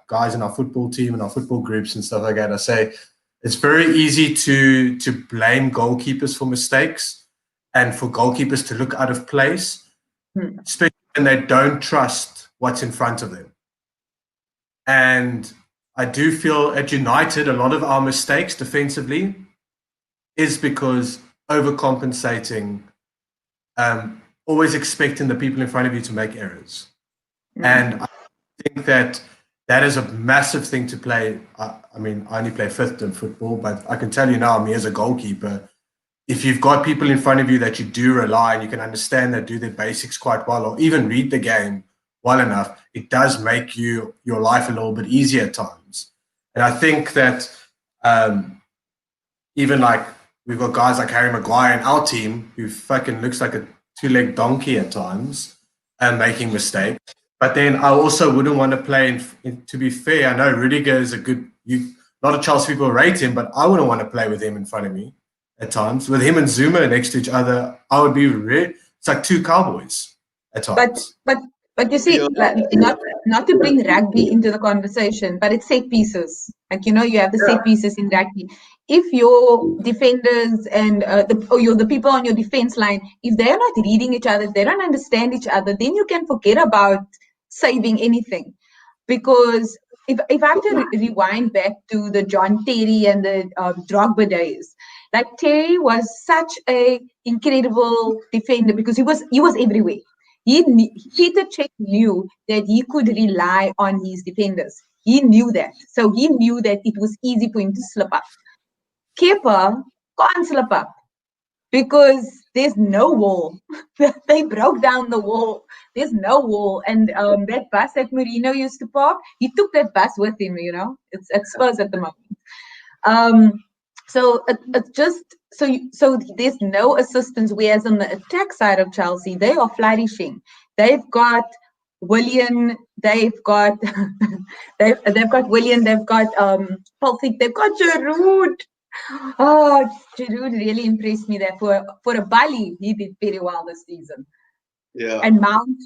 guys in our football team and our football groups and stuff like that. I say it's very easy to blame goalkeepers for mistakes and for goalkeepers to look out of place, especially when they don't trust what's in front of them. And I do feel at United, a lot of our mistakes defensively is because overcompensating, always expecting the people in front of you to make errors. And I think that is a massive thing to play. I mean, I only play fifth in football, but I can tell you now, me as a goalkeeper, if you've got people in front of you that you do rely on, you can understand that do their basics quite well, or even read the game well enough, it does make your life a little bit easier at times. And I think that even like we've got guys like Harry Maguire in our team who fucking looks like a two-legged donkey at times and making mistakes. But then I also wouldn't want to play, to be fair, I know Rudiger is a lot of Chelsea people rate him, but I wouldn't want to play with him in front of me at times. With him and Zuma next to each other, I would be it's like two cowboys at times. But you see, like, not to bring rugby into the conversation, but it's set pieces. Like, you have the set pieces in rugby. If your defenders and the people on your defense line, if they're not reading each other, if they don't understand each other, then you can forget about saving anything. Because if I have to rewind back to the John Terry and the Drogba days, like Terry was such a incredible defender because he was everywhere. Peter Cech knew that he could rely on his defenders. He knew that. So he knew that it was easy for him to slip up. Kepa can't slip up because there's no wall. They broke down the wall. There's no wall. And that bus that Mourinho used to park, he took that bus with him, It's at Spurs at the moment. So it's just so there's no assistance. Whereas on the attack side of Chelsea, they are flourishing. They've got Willian. They've got they've got Willian. They've got Pulisic. They've got Giroud. Oh, Giroud really impressed me there for a Bali. He did very well this season. Yeah. And Mount.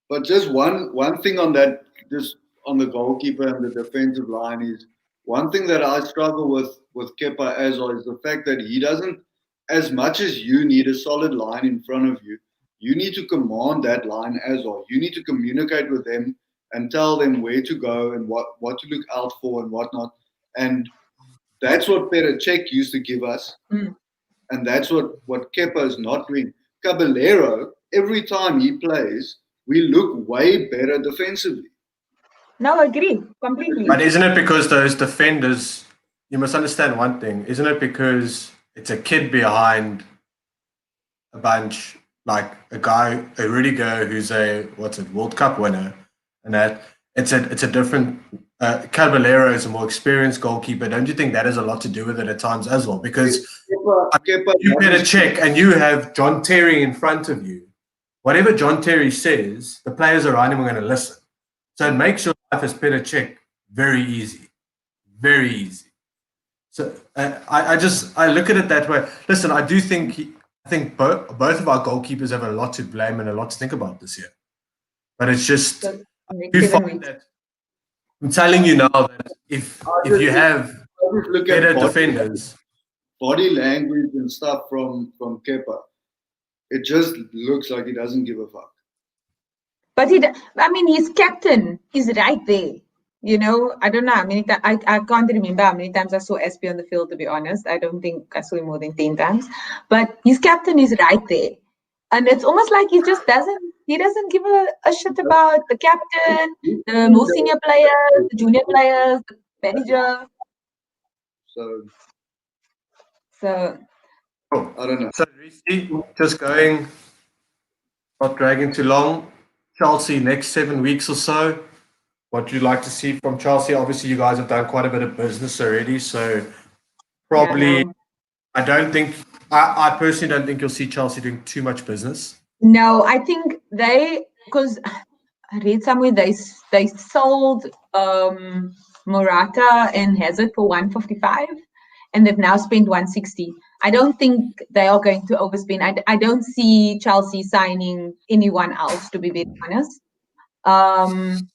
But just one thing on that, just on the goalkeeper and the defensive line is. One thing that I struggle with Kepa as well is the fact that he doesn't, as much as you need a solid line in front of you, you need to command that line as well. You need to communicate with them and tell them where to go and what to look out for and whatnot. And that's what Peter Cech used to give us. And that's what Kepa is not doing. Caballero, every time he plays, we look way better defensively. No, I agree completely. But isn't it because those defenders, you must understand one thing, isn't it because it's a kid behind a bunch, like a Rudiger who's a World Cup winner, and that it's a different, Caballero is a more experienced goalkeeper. Don't you think that has a lot to do with it at times as well? Because you better check and you have John Terry in front of you. Whatever John Terry says, the players around him are going to listen. So it makes your life as Peter Cech very easy. Very easy. So I look at it that way. Listen, I think both of our goalkeepers have a lot to blame and a lot to think about this year. But it's just, you find that, I'm telling you now that if you have better defenders. Body language and stuff from Kepa, it just looks like he doesn't give a fuck. But his captain is right there. I don't know how many times, I can't remember how many times I saw SP on the field, to be honest. I don't think I saw him more than 10 times. But his captain is right there. And it's almost like he doesn't give a shit about the captain, the more senior players, the junior players, the manager. So I don't know. So just going, not dragging too long. Chelsea next 7 weeks or so. What you'd like to see from Chelsea? Obviously, you guys have done quite a bit of business already, so probably I personally don't think you'll see Chelsea doing too much business. No, I think because I read somewhere they sold Morata and Hazard for 155, and they've now spent 160. I don't think they are going to overspend. I don't see Chelsea signing anyone else, to be very honest. And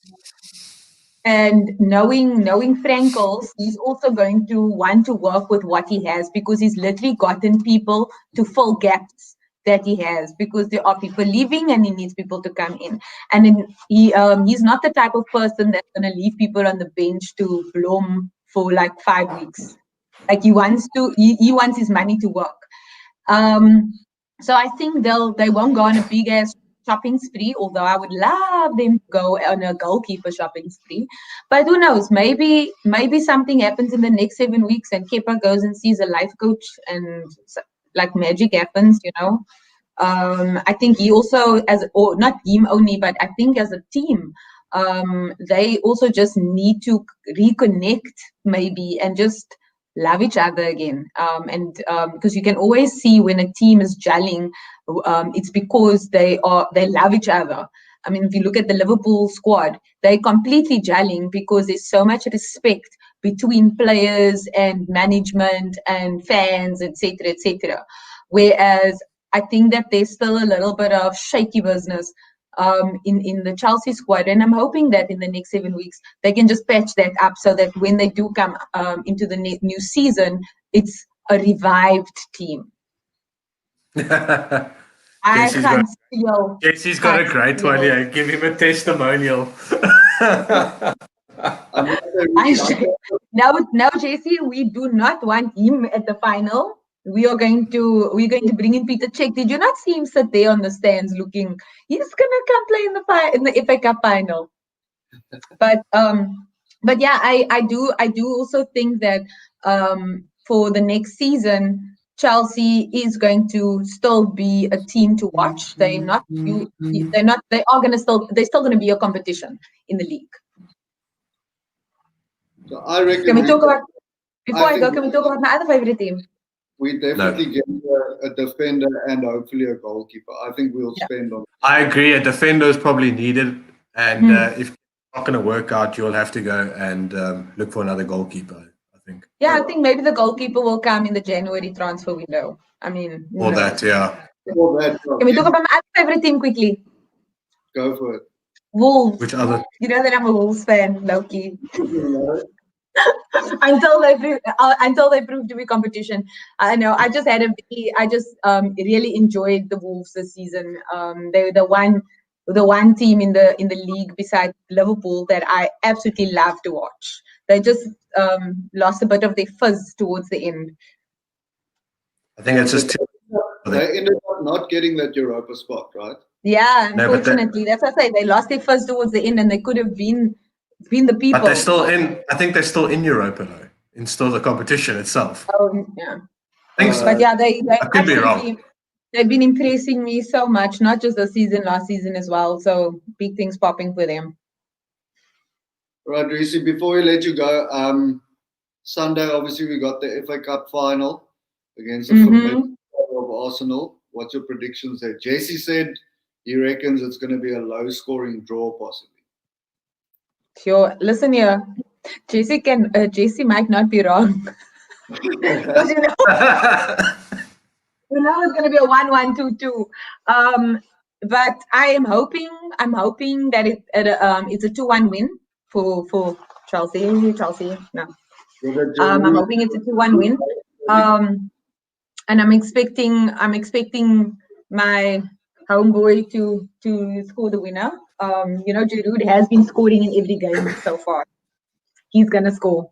knowing Frankels, he's also going to want to work with what he has, because he's literally gotten people to fill gaps that he has, because there are people leaving and he needs people to come in. And then he's not the type of person that's going to leave people on the bench to bloom for like 5 weeks. Like he wants his money to work. So I think they won't go on a big ass shopping spree, although I would love them to go on a goalkeeper shopping spree. But who knows? Maybe something happens in the next 7 weeks and Kepa goes and sees a life coach and like magic happens, you know. I think he also, or not him only, but I think as a team, they also just need to reconnect maybe and just love each other again. Because you can always see when a team is gelling, it's because they love each other. I mean, if you look at the Liverpool squad, they're completely gelling because there's so much respect between players and management and fans, etc., etc. Whereas I think that there's still a little bit of shaky business in the Chelsea squad, and I'm hoping that in the next 7 weeks they can just patch that up so that when they do come into the new season, it's a revived team. Jesse's got a great one here. Give him a testimonial. Now, Jesse, we do not want him at the final. We're going to bring in Peter Cech. Did you not see him sit there on the stands looking? He's gonna come play in the FA Cup final. But yeah, I do also think that for the next season, Chelsea is going to still be a team to watch. They're still gonna be a competition in the league. So I reckon. Can we talk about my other favorite team? We definitely get a defender and hopefully a goalkeeper. I think we'll spend on. I agree. A defender is probably needed, and if it's not going to work out, you'll have to go and look for another goalkeeper. I think. Yeah, I think maybe the goalkeeper will come in the January transfer window. I mean, or that, yeah. Can we talk about my other favorite team quickly? Go for it. Wolves. Which other? You know that I'm a Wolves fan, Loki. until they prove to be competition. I know. I just really enjoyed the Wolves this season. They were the one team in the league besides Liverpool that I absolutely love to watch. They just lost a bit of their fuzz towards the end. I think it's just they ended up not getting that Europa spot, right? Yeah, unfortunately, that's what I say. They lost their fuzz towards the end, and they could have been the people. But they're still in. I think they're still in Europa though. In still the competition itself. Oh yeah. I think so. But yeah, they I could be wrong. They've been impressing me so much, not just this season, last season as well. So big things popping for them. Right, Reese, before we let you go, Sunday obviously we got the FA Cup final against the familiar of Arsenal. What's your predictions there? Jesse said he reckons it's going to be a low-scoring draw, possibly. Sure. Listen here, Jesse might not be wrong. Because you know it's going to be a 1-1, 2-2. But I'm hoping that it's a 2-1 win for Chelsea. No. I'm hoping it's a 2-1 win. And I'm expecting my homeboy to score the winner. Giroud has been scoring in every game so far. He's gonna score.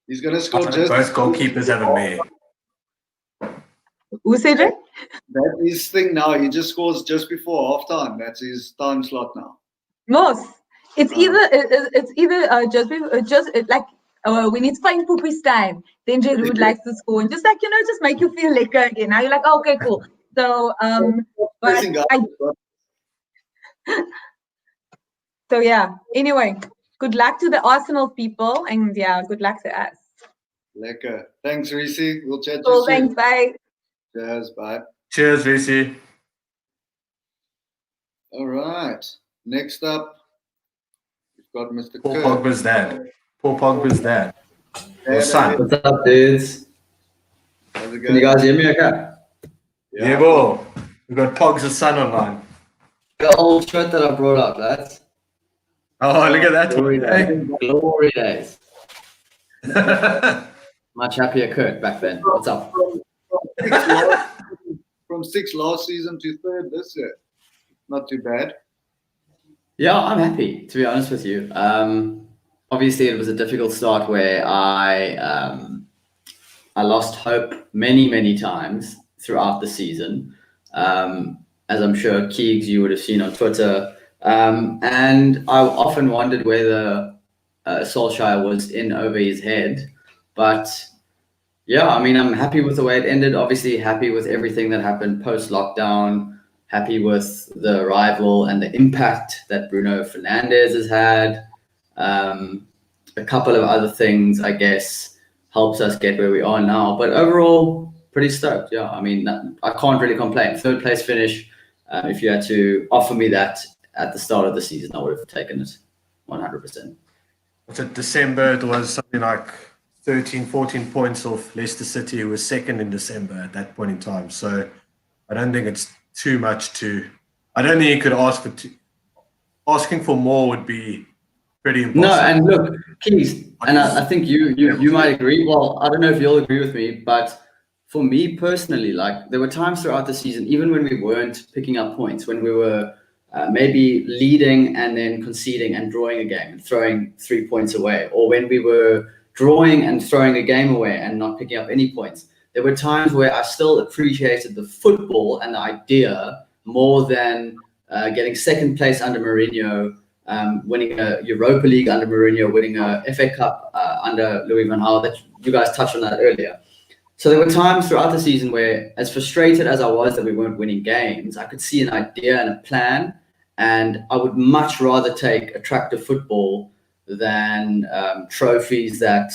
He's gonna score. Both goalkeepers have a mare. Who said it? That's his thing now. He just scores just before halftime. That's his time slot now. Most. It's either just like when it's fine Poopy's time, then Giroud likes to score and just just make you feel lekker again. Now you're like, oh, okay, cool. So so yeah. Anyway, good luck to the Arsenal people, and yeah, good luck to us. Lekker. Thanks, Reese. We'll chat Cool. to you soon. Thanks. Bye. Cheers. Bye. Cheers, Reese. All right. Next up, we've got Mr. Paul Kirk. Pogba's dad. Paul Pogba's dad. Your son. What's up, dudes? How's it Can you going? guys hear me okay? Yeah, bro. We've got Pog's son online. The old shirt that I brought up, lads. Oh, look at that Glory one. days. Hey? Glory days. Much happier Kurt back then. What's up? From sixth last season to third this year. Not too bad. Yeah, I'm happy, to be honest with you. Obviously, it was a difficult start where I lost hope many times throughout the season, as I'm sure Keegs you would have seen on Twitter. And I often wondered whether Solskjaer was in over his head. But yeah, I mean, I'm happy with the way it ended. Obviously, happy with everything that happened post-lockdown. Happy with the arrival and the impact that Bruno Fernandes has had. A couple of other things, I guess, helps us get where we are now. But overall, pretty stoked. Yeah, I mean, I can't really complain. Third place finish. If you had to offer me that at the start of the season, I would have taken it 100%. So December, it was something like 13, 14 points off Leicester City, who was second in December at that point in time. So I don't think it's too much to. I don't think you could ask for. Asking for more would be pretty impossible. No, and look, Keys, and I think you might agree. Well, I don't know if you'll agree with me, but for me personally, like there were times throughout the season, even when we weren't picking up points, when we were maybe leading and then conceding and drawing a game and throwing 3 points away, or when we were drawing and throwing a game away and not picking up any points. There were times where I still appreciated the football and the idea more than getting second place under Mourinho, winning a Europa League under Mourinho, winning a FA Cup under Louis van Gaal. That you guys touched on that earlier. So there were times throughout the season where, as frustrated as I was that we weren't winning games, I could see an idea and a plan, and I would much rather take attractive football than trophies that,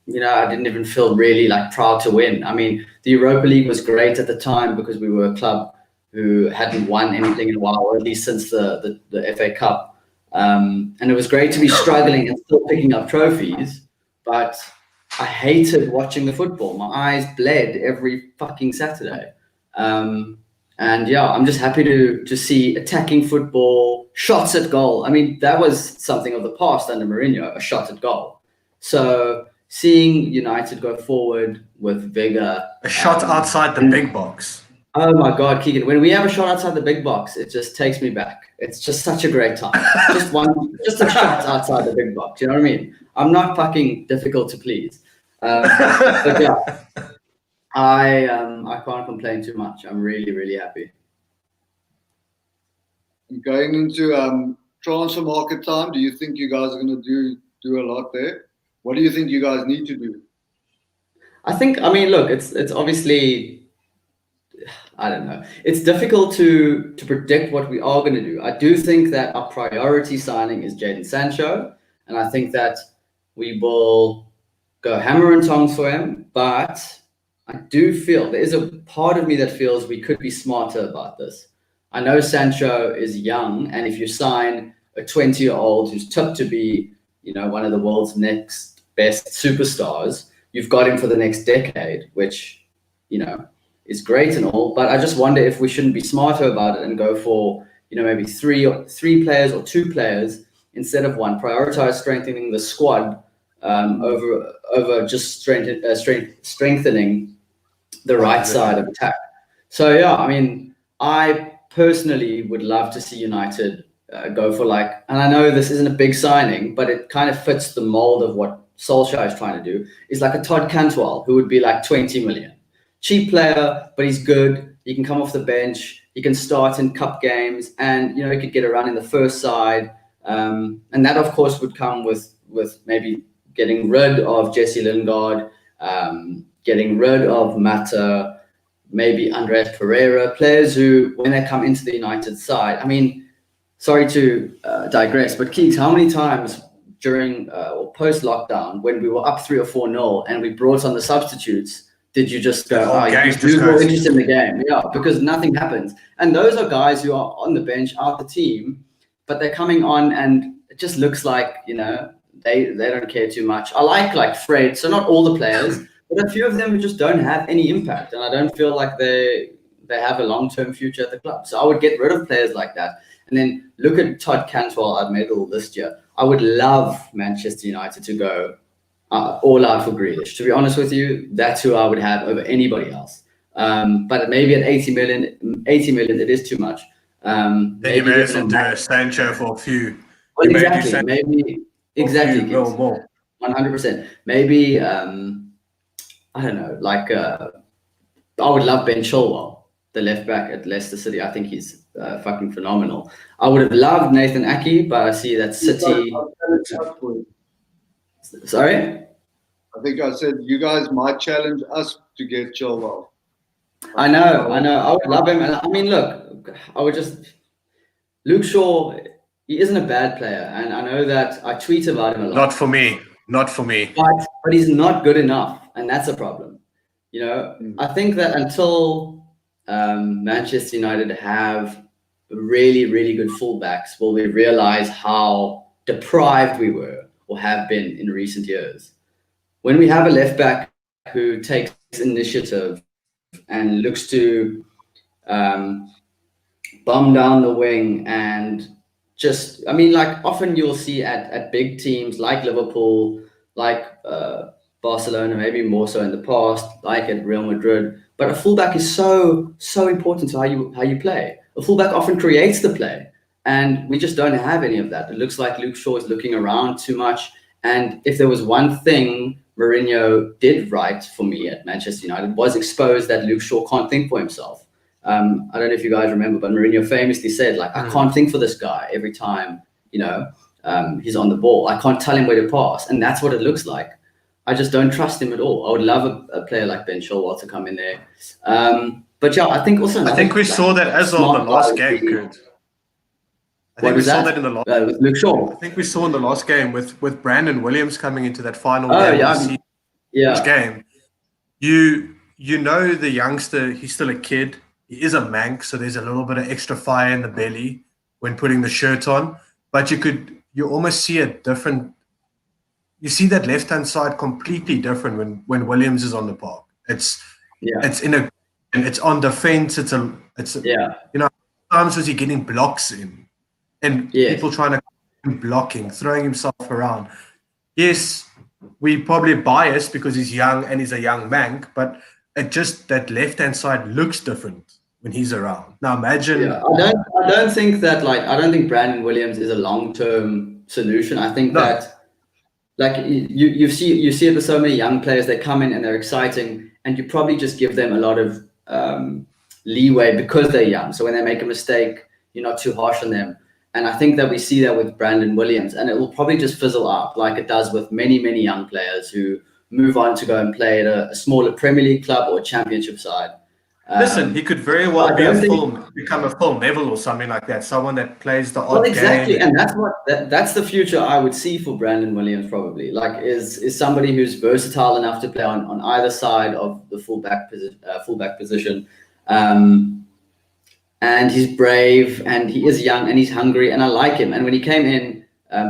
you know, I didn't even feel really like proud to win. I mean, the Europa League was great at the time because we were a club who hadn't won anything in a while, or at least since the FA Cup. And it was great to be struggling and still picking up trophies, but I hated watching the football. My eyes bled every fucking Saturday. And yeah, I'm just happy to see attacking football, shots at goal. I mean, that was something of the past under Mourinho, a shot at goal. So seeing United go forward with vigor. A shot outside the big box. Oh my God, Keegan, when we have a shot outside the big box, it just takes me back. It's just such a great time. just a shot outside the big box. You know what I mean? I'm not fucking difficult to please. But yeah, I can't complain too much. I'm really happy. Going into transfer market time, do you think you guys are going to do a lot there? What do you think you guys need to do? I mean, look, it's obviously, I don't know. It's difficult to predict what we are going to do. I do think that our priority signing is Jadon Sancho, and I think that we will go hammer and tongs for him. But I do feel there is a part of me that feels we could be smarter about this. I know Sancho is young, and if you sign a 20-year-old who's tipped to be, you know, one of the world's next best superstars, you've got him for the next decade, which, you know, is great and all. But I just wonder if we shouldn't be smarter about it and go for, you know, maybe three players or two players instead of one. Prioritize strengthening the squad over just strengthening the right side of attack. So yeah, I mean, I personally would love to see United go for like, and I know this isn't a big signing, but it kind of fits the mold of what Solskjaer is trying to do, is like a Todd Cantwell, who would be like 20 million. Cheap player, but he's good. He can come off the bench. He can start in cup games, and, you know, he could get a run in the first side. And that, of course, would come with maybe getting rid of Jesse Lingard, getting rid of Mata, maybe Andreas Pereira, players who, when they come into the United side, I mean, sorry to digress, but Keeks, how many times during or post-lockdown, when we were up 3 or 4-0 and we brought on the substitutes, did you just go, you more interest in the game? Yeah, because nothing happens. And those are guys who are on the bench, out the team, but they're coming on and it just looks like, you know, they don't care too much. I like Fred, so not all the players, but a few of them who just don't have any impact. And I don't feel like they have a long-term future at the club. So I would get rid of players like that. And then look at Todd Cantwell, I've made a little list here. I would love Manchester United to go all out for Grealish. To be honest with you, that's who I would have over anybody else. But maybe at 80 million, it is too much. Then you may as well do a Sancho for a few. Well, exactly. Maybe exactly. More. 100%. Maybe I don't know. Like I would love Ben Chilwell, the left back at Leicester City. I think he's fucking phenomenal. I would have loved Nathan Ake, but I see that City. Sorry? I think I said you guys might challenge us to get Chilwell. I know. I would love him. And I mean, look, I would just. Luke Shaw, he isn't a bad player. And I know that I tweet about him a lot. Not for me. But he's not good enough. And that's a problem. You know, I think that until Manchester United have really, really good fullbacks, will we realize how deprived we were or have been in recent years. When we have a left back who takes initiative and looks to bomb down the wing and just, I mean, like often you'll see at big teams like Liverpool, like Barcelona, maybe more so in the past, like at Real Madrid. But a fullback is so important to how you play. A fullback often creates the play, and we just don't have any of that. It looks like Luke Shaw is looking around too much. And if there was one thing Mourinho did right for me at Manchester United, was expose that Luke Shaw can't think for himself. I don't know if you guys remember, but Mourinho famously said, like, I can't think for this guy every time, you know, he's on the ball. I can't tell him where to pass. And that's what it looks like. I just don't trust him at all. I would love a player like Ben Chilwell to come in there. But yeah, I think also... I think we saw that as well in the last game, Kurt. I think we saw that in the last with Luke Shaw. I think we saw in the last game with Brandon Williams coming into that final game. You know the youngster, he's still a kid. He is a Manc, so there's a little bit of extra fire in the belly when putting the shirt on. But you almost see a different. You see that left-hand side completely different when Williams is on the park. It's on defense. You know, times was he getting blocks in, and people trying to blocking, throwing himself around. Yes, we probably biased because he's young and he's a young Manc, but it just that left-hand side looks different when he's around. Now imagine. Yeah, I don't think Brandon Williams is a long-term solution. I think that. Like you see it with so many young players, they come in and they're exciting, and you probably just give them a lot of leeway because they're young. So when they make a mistake, you're not too harsh on them. And I think that we see that with Brandon Williams, and it will probably just fizzle out like it does with many, many young players who move on to go and play at a smaller Premier League club or a championship side. Listen, he could very well become a full Neville or something like that. Someone that plays the odd exactly, game. And that's the future I would see for Brandon Williams probably. Like is somebody who's versatile enough to play on either side of the fullback position, and he's brave and he is young and he's hungry and I like him. And when he came in,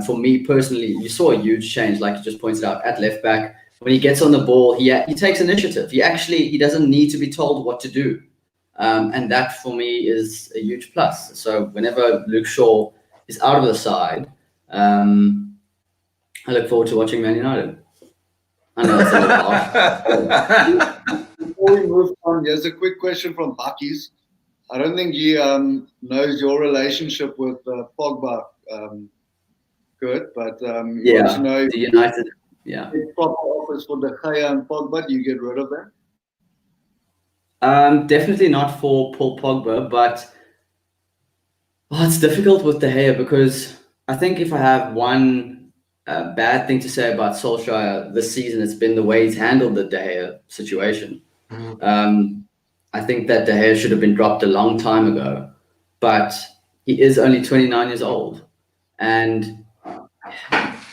for me personally, you saw a huge change, like you just pointed out at left back. When he gets on the ball, he takes initiative. He doesn't need to be told what to do. And that for me is a huge plus. So whenever Luke Shaw is out of the side, I look forward to watching Man United. I know it's a little harsh. Before we move on, here's a quick question from Bucky's. I don't think he knows your relationship with Pogba, Kurt, but he wants to know the United. Yeah. Proper offers for De Gea and Pogba. Do you get rid of them? Definitely not for Paul Pogba, but it's difficult with De Gea because I think if I have one bad thing to say about Solskjaer this season, it's been the way he's handled the De Gea situation. I think that De Gea should have been dropped a long time ago, but he is only 29 years old, and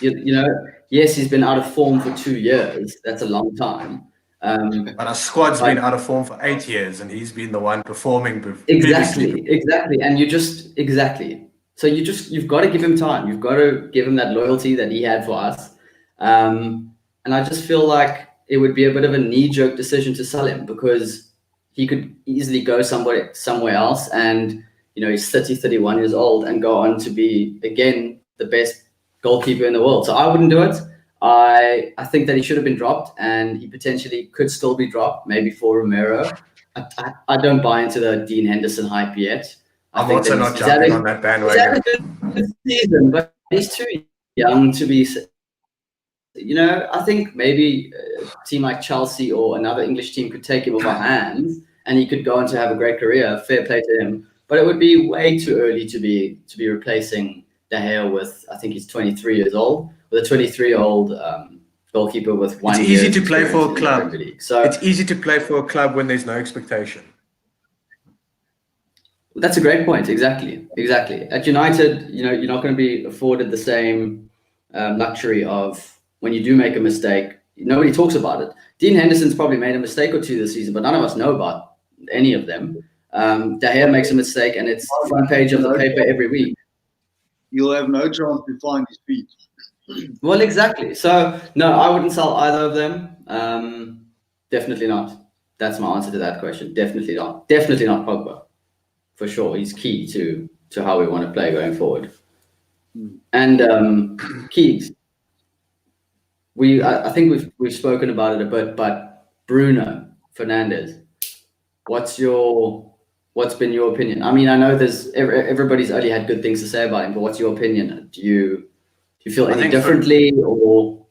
you know. Yes, he's been out of form for 2 years. That's a long time. But our squad's been out of form for 8 years, and he's been the one performing. Exactly. And so you've got to give him time. You've got to give him that loyalty that he had for us. And I just feel like it would be a bit of a knee-jerk decision to sell him because he could easily go somewhere else, and he's 31 years old and go on to be again the best goalkeeper in the world. So I wouldn't do it. I think that he should have been dropped, and he potentially could still be dropped, maybe for Romero. I don't buy into the Dean Henderson hype yet. I'm also not jumping on that bandwagon. He's had a good season, but he's too young to be. You know, I think maybe a team like Chelsea or another English team could take him off our hands, and he could go on to have a great career. Fair play to him, but it would be way too early to be replacing De Gea with. I think he's 23 years old, with a 23-year-old goalkeeper with one. It's easy to play for a club. So it's easy to play for a club when there's no expectation. That's a great point. Exactly. At United, you know, you're not going to be afforded the same luxury of when you do make a mistake. Nobody talks about it. Dean Henderson's probably made a mistake or two this season, but none of us know about any of them. De Gea makes a mistake, and it's front page of the paper every week. You'll have no chance to find his feet. Well, exactly. So, no, I wouldn't sell either of them. Definitely not. That's my answer to that question. Definitely not. Definitely not Pogba. For sure. He's key to how we want to play going forward. And Keegs, I think we've spoken about it a bit, but Bruno Fernandes, what's been your opinion? I mean, I know everybody's only had good things to say about him, but what's your opinion? Do you feel any differently or?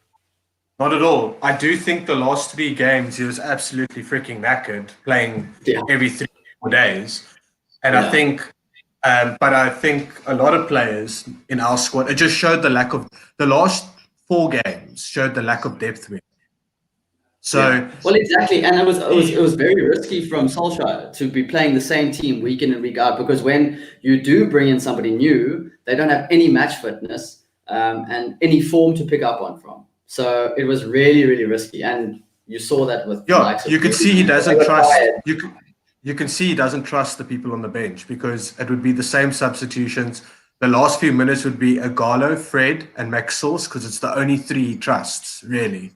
Not at all. I do think the last 3 games he was absolutely freaking knackered, playing every 3 or 4 days. And I think, but I think a lot of players in our squad, it just showed the last 4 games showed the lack of depth we had. So well, exactly, and it was very risky from Solskjaer to be playing the same team week in and week out, because when you do bring in somebody new, they don't have any match fitness and any form to pick up on from. So it was really, really risky, and you saw that with you could see he doesn't trust you can see he doesn't trust the people on the bench, because it would be the same substitutions. The last few minutes would be Agallo, Fred, and Max Sauce, because it's the only 3 he trusts, really.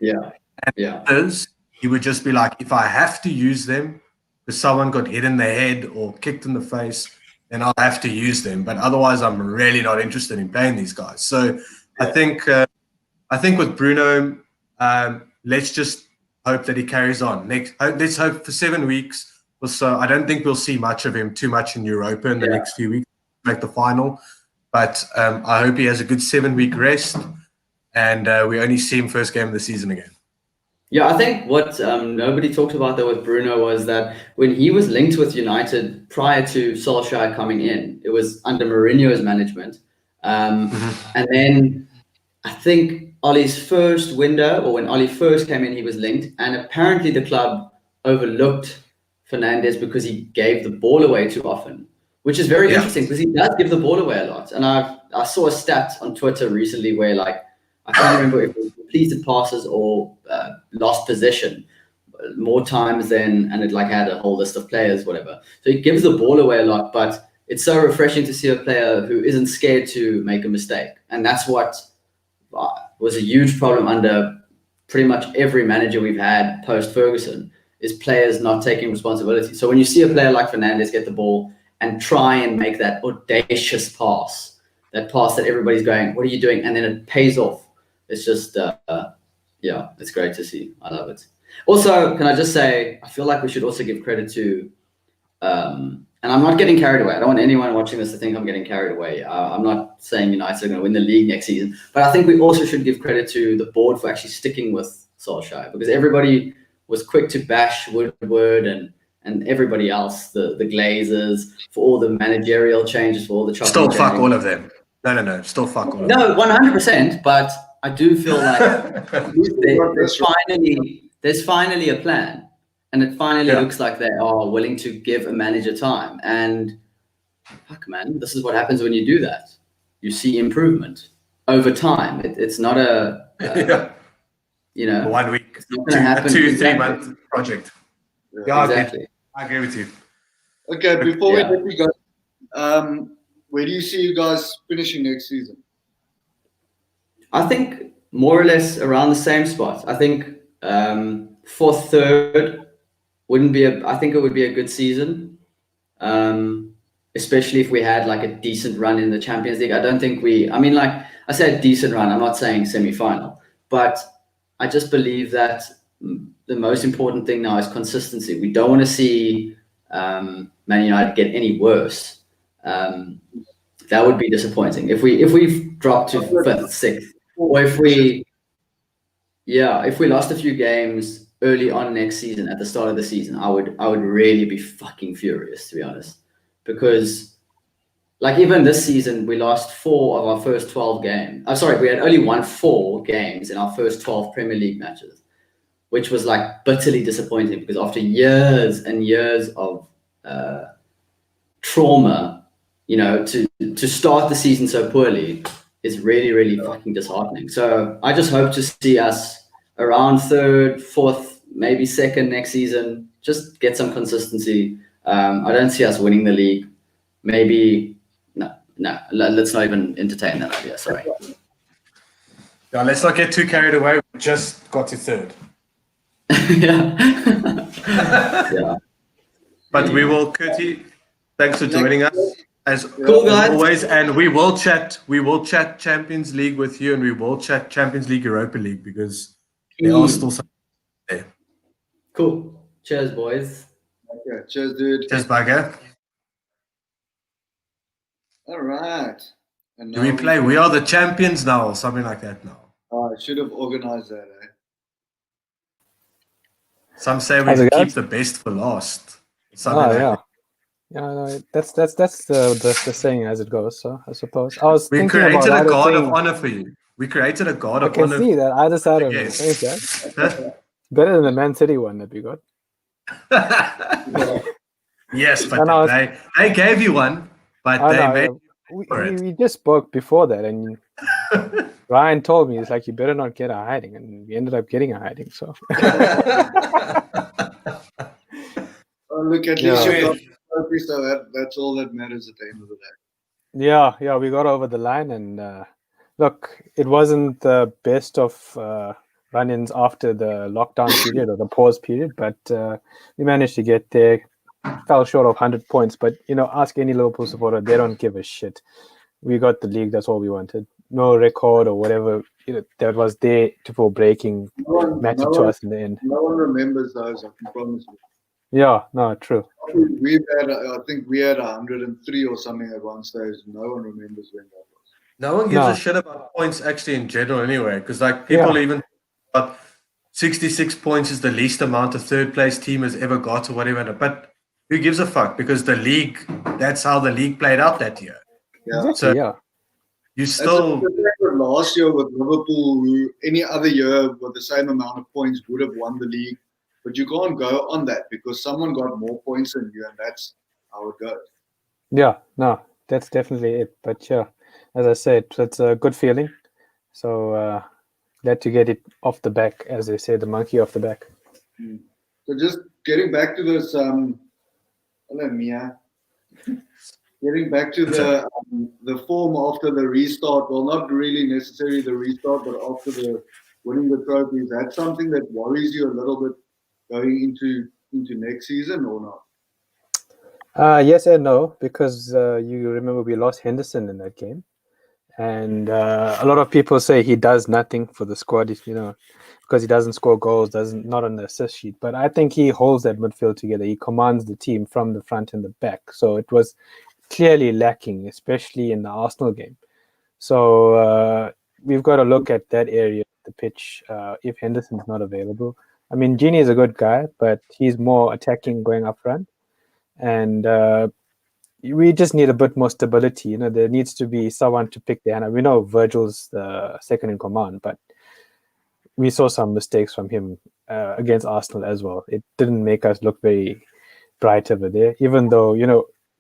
He would just be like, if I have to use them because someone got hit in the head or kicked in the face, then I'll have to use them. But otherwise, I'm really not interested in playing these guys. So I think with Bruno, let's just hope that he carries on. Let's hope for 7 weeks or so. I don't think we'll see much of him too much in Europa in the next few weeks to make the final. But I hope he has a good 7-week rest, and we only see him first game of the season again. Yeah, I think what nobody talked about though with Bruno was that when he was linked with United prior to Solskjaer coming in, it was under Mourinho's management. And then I think Ollie's first window, or when Ollie first came in, he was linked. And apparently the club overlooked Fernandes because he gave the ball away too often, which is very interesting because he does give the ball away a lot. And I saw a stat on Twitter recently where, like, I can't remember if it was completed passes or lost possession more times than, and it like had a whole list of players, whatever. So he gives the ball away a lot, but it's so refreshing to see a player who isn't scared to make a mistake. And that's what was a huge problem under pretty much every manager we've had post-Ferguson, is players not taking responsibility. So when you see a player like Fernandes get the ball and try and make that audacious pass, that pass that everybody's going, what are you doing? And then it pays off. It's just, it's great to see. I love it. Also, can I just say, I feel like we should also give credit to, and I'm not getting carried away. I don't want anyone watching this to think I'm getting carried away. I'm not saying United are going to win the league next season, but I think we also should give credit to the board for actually sticking with Solskjaer, because everybody was quick to bash Woodward and everybody else, the Glazers, for all the managerial changes, for all the Still fuck all of them. No. Still fuck all of them. No, 100%. But I do feel like there's finally a plan. And it finally looks like they are willing to give a manager time. And fuck, man, this is what happens when you do that. You see improvement over time. It's not a... 1 week, it's not gonna happen. 2-3 month project. Yeah, exactly. I agree with you. Okay, before we let you go, where do you see you guys finishing next season? I think more or less around the same spot. I think fourth, third wouldn't be I think it would be a good season. especially if we had like a decent run in the Champions League. I don't think I mean, like I said, decent run. I'm not saying semi-final, but I just believe that the most important thing now is consistency. We don't want to see Man United get any worse. That would be disappointing if we've dropped to 5th, 6th, or if we lost a few games early on next season at the start of the season. I would really be fucking furious, to be honest, because like even this season we lost 4 of our first 12 games. I'm sorry, we had only won 4 games in our first 12 Premier League matches, which was like bitterly disappointing because after years and years of trauma, you know, to start the season so poorly is really, really fucking disheartening. So I just hope to see us around 3rd, 4th, maybe 2nd next season. Just get some consistency. I don't see us winning the league. Maybe no. Let's not even entertain that idea. Sorry. Yeah, let's not get too carried away. We just got to 3rd. Yeah. But we will, Curti, thanks for joining us as Cool, guys. always, and we will chat. We will chat Champions League with you, and we will chat Champions League, Europa League, because there are still some there. Cool. Cheers, boys. Okay, cheers, dude. Cheers, Bagger. All right. And Do we play? We are the champions now, or something like that now. I should have organized that. Some say we How's it, keep guys? the best for last. Something Oh like yeah, that. yeah. No, that's the saying as it goes. So I suppose I was We thinking about created a either guard of saying, honor for you. We created a guard I of can honor. see that either side of me. Yes. Thanks, guys. Huh? Better than the Man City one that we got. Yes, but And I was- they gave you one, but I they know, made yeah. for it. We just spoke before that, and Ryan told me it's like you better not get a hiding, and we ended up getting a hiding. So Oh, look, at Yeah. least you got the trophy, so that's all that matters at the end of the day. yeah, we got over the line, and look, it wasn't the best of run-ins after the lockdown period or the pause period, but we managed to get there. Fell short of 100 points, but ask any Liverpool supporter, they don't give a shit. We got the league, that's all we wanted. No record or whatever that was there for breaking mattered to us in the end. No one remembers those, I can promise you. Yeah, no, true. I think we had 103 or something at one stage. No one remembers when that was. No one gives No. a shit about points actually in general anyway, because like people Yeah. even about 66 points is the least amount a third place team has ever got or whatever. But who gives a fuck? Because the league, that's how the league played out that year. Yeah. Exactly, So- yeah. You That's still the record last year with Liverpool, who any other year with the same amount of points would have won the league. But you can't go on that because someone got more points than you, and that's how it goes. Yeah, no, that's definitely it. But yeah, as I said, it's a good feeling. So glad to get it off the back, as they say, the monkey off the back. So just getting back to this, hello Mia. Getting back to the form after the restart. Well, not really necessarily the restart, but after the winning the trophy. Is that something that worries you a little bit going into next season or not? Yes and no, because you remember we lost Henderson in that game, and a lot of people say he does nothing for the squad, because he doesn't score goals, not on the assist sheet. But I think he holds that midfield together. He commands the team from the front and the back. So it was clearly lacking, especially in the Arsenal game. So we've got to look at that area of the pitch if Henderson's not available. I mean, Gini is a good guy, but he's more attacking going up front. And we just need a bit more stability. There needs to be someone to pick the hand. We know Virgil's the second in command, but we saw some mistakes from him against Arsenal as well. It didn't make us look very bright over there, even though,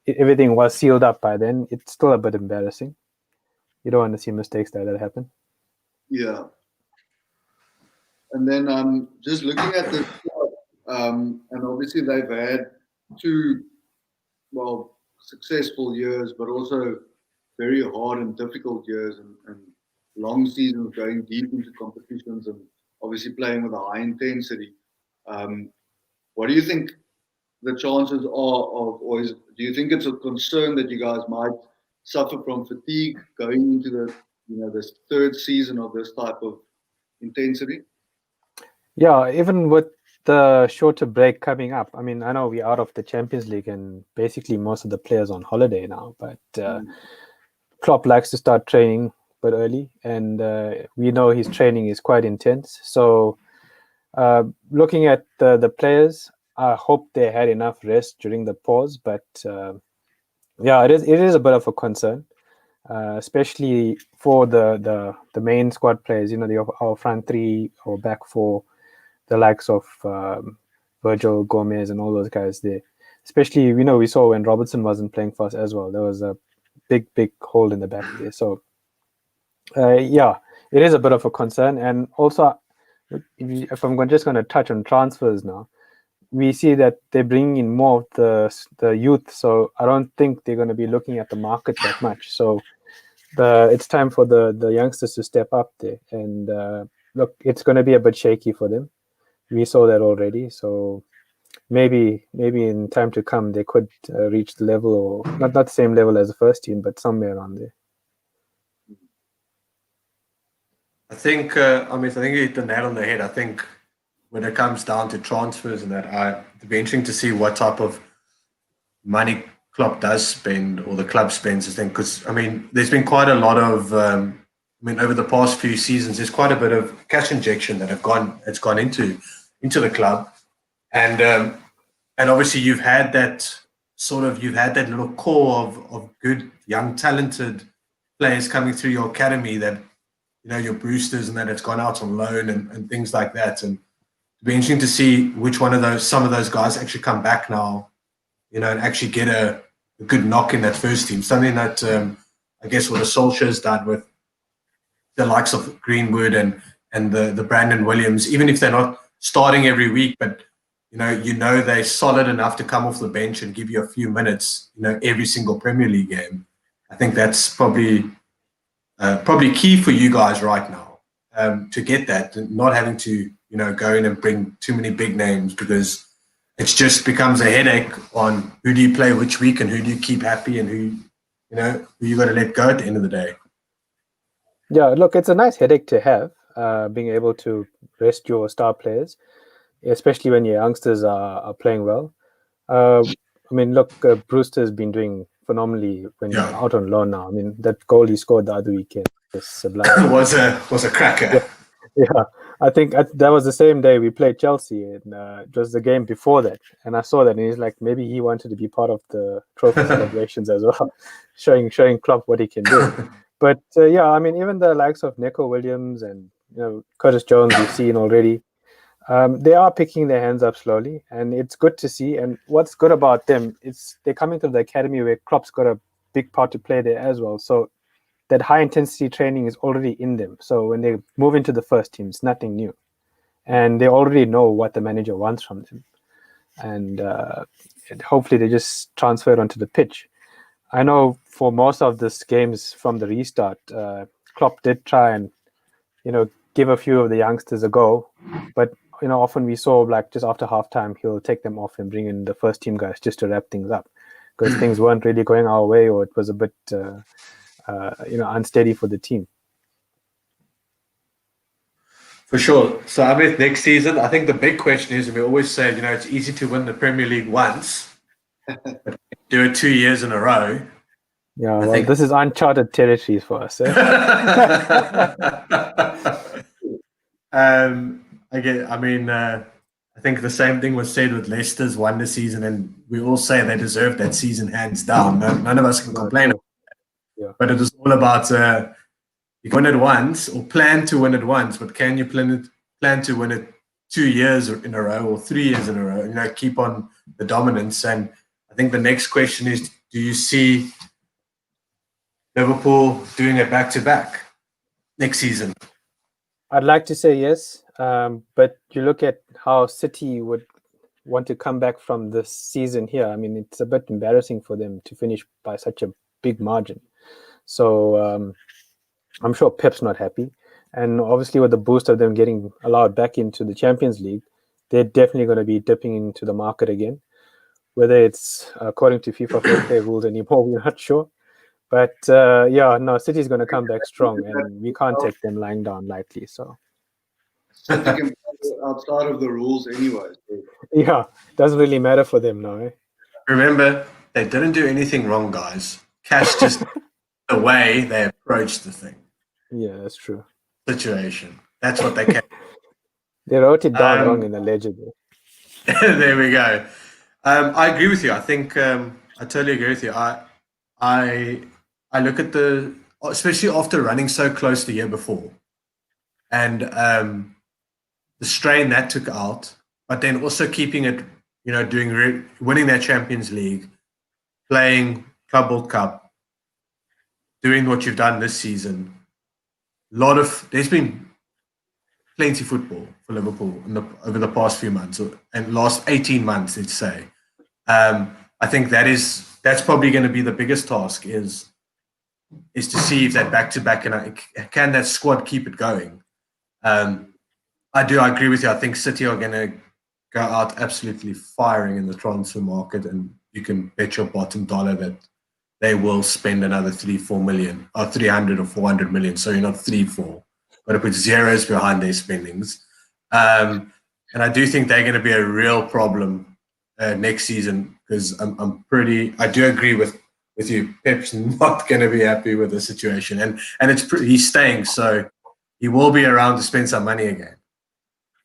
everything was sealed up by then. It's still a bit embarrassing. You don't want to see mistakes like that happen. Yeah. And then just looking at the squad, and obviously they've had 2, successful years, but also very hard and difficult years and long seasons going deep into competitions and obviously playing with a high intensity. What do you think the chances are of, or do you think it's a concern that you guys might suffer from fatigue going into this third season of this type of intensity? Yeah, even with the shorter break coming up, I mean, I know we're out of the Champions League and basically most of the players on holiday now, but Klopp likes to start training but early, and we know his training is quite intense. So looking at the players, I hope they had enough rest during the pause, but yeah, it is a bit of a concern, especially for the main squad players. You know, our front three or back four, the likes of Virgil, Gomez, and all those guys there. Especially, you know, we saw when Robertson wasn't playing for us as well. There was a big hole in the back there. So yeah, it is a bit of a concern. And also, if I'm just going to touch on transfers now, we see that they're bringing in more of the youth. So I don't think they're going to be looking at the market that much. So it's time for the youngsters to step up there. And look, it's going to be a bit shaky for them. We saw that already. So maybe in time to come they could reach the level, or not the same level as the first team, but somewhere around there. I think I think you hit the nail on the head. I think when it comes down to transfers and that, it'd be interesting to see what type of money Klopp does spend, or the club spends. I think, because I mean, there's been quite a lot of over the past few seasons, there's quite a bit of cash injection that it's gone into the club, and obviously you've had that little core of good young talented players coming through your academy, that your Brewsters, and that it's gone out on loan and things like that. And it'd be interesting to see which one of some of those guys actually come back now, and actually get a good knock in that first team. Something that I guess what the Solskjaer's done with the likes of Greenwood and the Brandon Williams, even if they're not starting every week, but they're solid enough to come off the bench and give you a few minutes, every single Premier League game. I think that's probably key for you guys right now, to get that, and not having to go in and bring too many big names, because it just becomes a headache on who do you play which week and who do you keep happy and who you got to let go at the end of the day. Yeah, look, it's a nice headache to have, being able to rest your star players, especially when your youngsters are playing well. I mean, look, Brewster's been doing phenomenally when he's out on loan now. I mean, that goal he scored the other weekend was sublime. was a cracker. Yeah, I think that was the same day we played Chelsea, and it was the game before that. And I saw that, and he's like, maybe he wanted to be part of the trophy celebrations as well, showing Klopp what he can do. But yeah, I mean, even the likes of Neco Williams and Curtis Jones, we've seen already. They are picking their hands up slowly, and it's good to see. And what's good about them is they're coming to the academy where Klopp's got a big part to play there as well. So that high intensity training is already in them. So when they move into the first team, it's nothing new, and they already know what the manager wants from them. And hopefully they just transfer it onto the pitch. I know for most of these games from the restart, Klopp did try and give a few of the youngsters a go, but often we saw, like, just after halftime, he'll take them off and bring in the first team guys just to wrap things up, because things weren't really going our way, or it was a bit unsteady for the team. For sure. So I mean, next season, I think the big question is, and we always say, it's easy to win the Premier League once, but do it 2 years in a row. Yeah, well, this is uncharted territories for us. Again, I mean, I think the same thing was said with Leicester's wonder season, and we all say they deserved that season hands down. None of us can complain about it. Yeah. But it was all about you can win it once, or plan to win it once, but can you plan to win it 2 years in a row or 3 years in a row? Keep on the dominance. And I think the next question is, do you see Liverpool doing it back-to-back next season? I'd like to say yes, but you look at how City would want to come back from this season here. I mean, it's a bit embarrassing for them to finish by such a big margin. So I'm sure Pep's not happy. And obviously with the boost of them getting allowed back into the Champions League, they're definitely going to be dipping into the market again. Whether it's according to FIFA fair play rules anymore, we're not sure. But yeah, no, City's going to come back strong, and we can't take them lying down lightly. So City can play outside of the rules anyway. So. yeah, doesn't really matter for them now. Eh? Remember, they didn't do anything wrong, guys. Cash just the way they approached the thing. Yeah, that's true. Situation. That's what they kept. They wrote it down wrong in the ledger. There we go. I agree with you. I think I totally agree with you. I look at especially after running so close the year before, and the strain that took out, but then also keeping it, winning their Champions League, playing Club World Cup, doing what you've done this season. There's been plenty of football for Liverpool over the past few months and last 18 months, let's say. I think that's probably going to be the biggest task is to see if that back-to-back can that squad keep it going. I agree with you. I think City are going to go out absolutely firing in the transfer market, and you can bet your bottom dollar that they will spend another 300 million or 300 or 400 million. So you're not 3-4, got to put zeros behind their spendings. And I do think they're going to be a real problem next season, because I do agree with you. Pep's not going to be happy with the situation, and he's staying, so he will be around to spend some money again.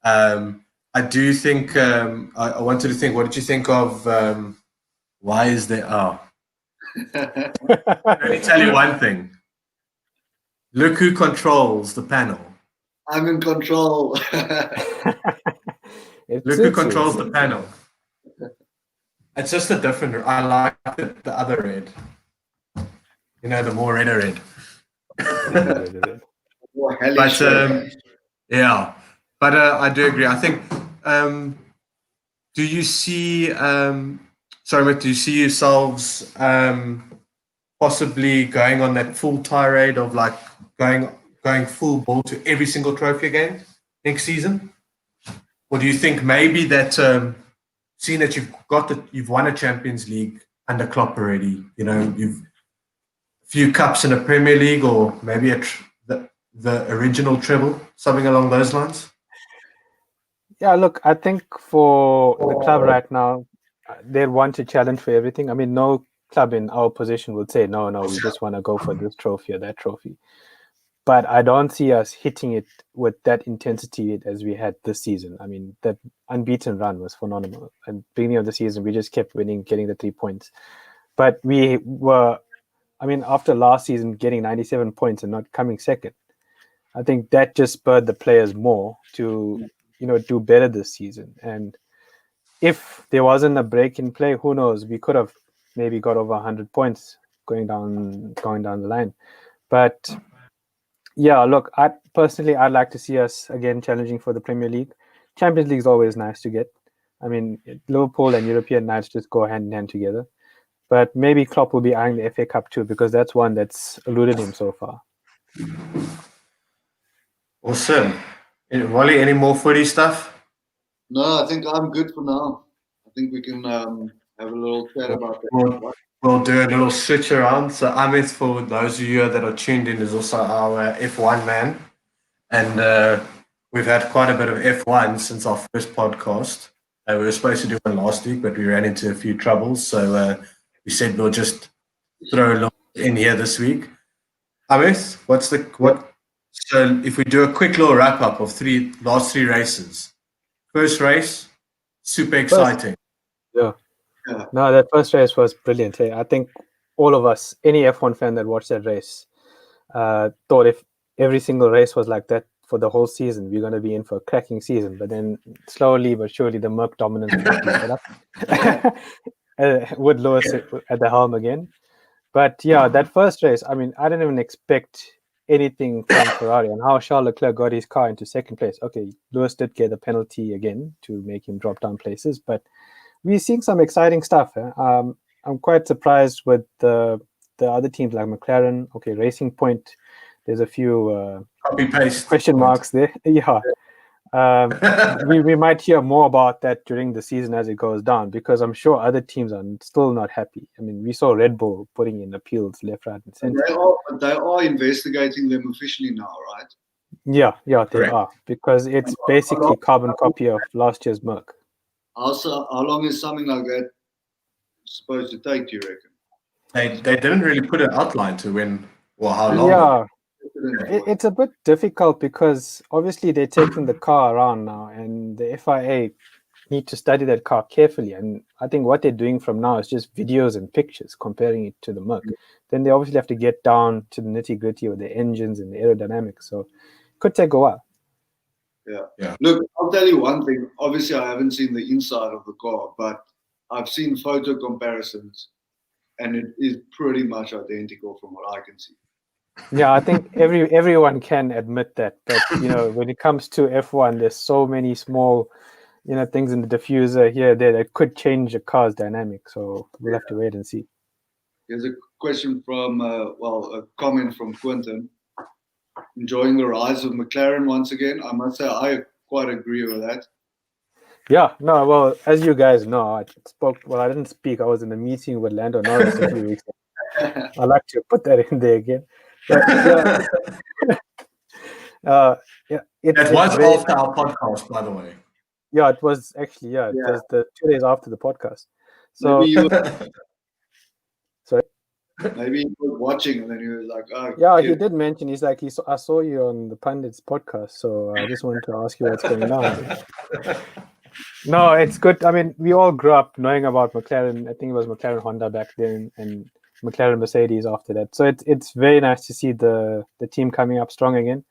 I do think I wanted to think. What did you think of? Why is there? Oh, let me tell you one thing. Look who controls the panel. I'm in control. Look who controls the panel. It's just a different. I like the other red. The more redder red. But yeah, but I do agree. I think. Do you see? Do you see yourselves possibly going on that full tirade of like going full ball to every single trophy again next season? Or do you think maybe that seeing that you've won a Champions League under Klopp already, you've a few cups in a Premier League, or maybe the original treble, something along those lines? Yeah, look, I think for the club right now, they want to challenge for everything. I mean, no club in our position would say, no, we just want to go for this trophy or that trophy. But I don't see us hitting it with that intensity as we had this season. I mean, that unbeaten run was phenomenal. At the beginning of the season, we just kept winning, getting the 3 points. But we were, after last season, getting 97 points and not coming second, I think that just spurred the players more to, do better this season. And if there wasn't a break in play, who knows? We could have maybe got over 100 points going down the line. But yeah, look, I'd like to see us again challenging for the Premier League. Champions League is always nice to get. I mean, Liverpool and European nights just go hand in hand together. But maybe Klopp will be eyeing the FA Cup too, because that's one that's eluded him so far. Awesome. Wally, any more footy stuff? No, I think I'm good for now. I think we can have a little chat about that. We'll do a little switch around. So Amit, for those of you that are tuned in, is also our F1 man. And we've had quite a bit of F1 since our first podcast. We were supposed to do one last week, but we ran into a few troubles. So we said we'll just throw a little in here this week. Amit, so if we do a quick little wrap up of last three races. First race, super exciting. Yeah. No, that first race was brilliant. Hey? I think all of us, any F1 fan that watched that race, thought if every single race was like that for the whole season, we're going to be in for a cracking season. But then slowly but surely the Merc dominance would be set up with Lewis at the helm again. But yeah, that first race, I didn't even expect anything from Ferrari, and how Charles Leclerc got his car into second place. Okay, Lewis did get a penalty again to make him drop down places, but we're seeing some exciting stuff. I'm quite surprised with the other teams like McLaren. Okay, Racing Point, there's a few copy-paste question marks there. Yeah. we might hear more about that during the season as it goes down, because I'm sure other teams are still not happy. I mean, we saw Red Bull putting in appeals left, right, and And center. they are investigating them officially now, right? Yeah, they Correct. are, because it's basically carbon copy of last year's Merc. How long is something like that supposed to take, do you reckon? They didn't really put an outline to when or how long. Yeah, it's a bit difficult because obviously they're taking the car around now, and the FIA need to study that car carefully. And I think what they're doing from now is just videos and pictures comparing it to the Merc. Then they obviously have to get down to the nitty gritty of the engines and the aerodynamics. So it could take a while. Yeah. Look, I'll tell you one thing. Obviously, I haven't seen the inside of the car, but I've seen photo comparisons, and it is pretty much identical from what I can see. Yeah, I think everyone can admit that. But when it comes to F1, there's so many small, things in the diffuser here, there that could change the car's dynamic. So we'll have to wait and see. Here's a question from, a comment from Quentin. Enjoying the rise of McLaren once again. I must say, I quite agree with that. Yeah, no, well, as you guys know, I didn't speak. I was in a meeting with Lando Norris a few weeks ago. I like to put that in there again. But, It was after our podcast, by the way. Yeah, it was actually, it was the 2 days after the podcast. So, maybe sorry? Maybe he was watching and then he was like, oh. Yeah, he did mention, he's like, I saw you on the Pundits podcast, so I just wanted to ask you what's going on. No, it's good. I mean, we all grew up knowing about McLaren. I think it was McLaren Honda back then and McLaren Mercedes after that. So it's very nice to see the team coming up strong again.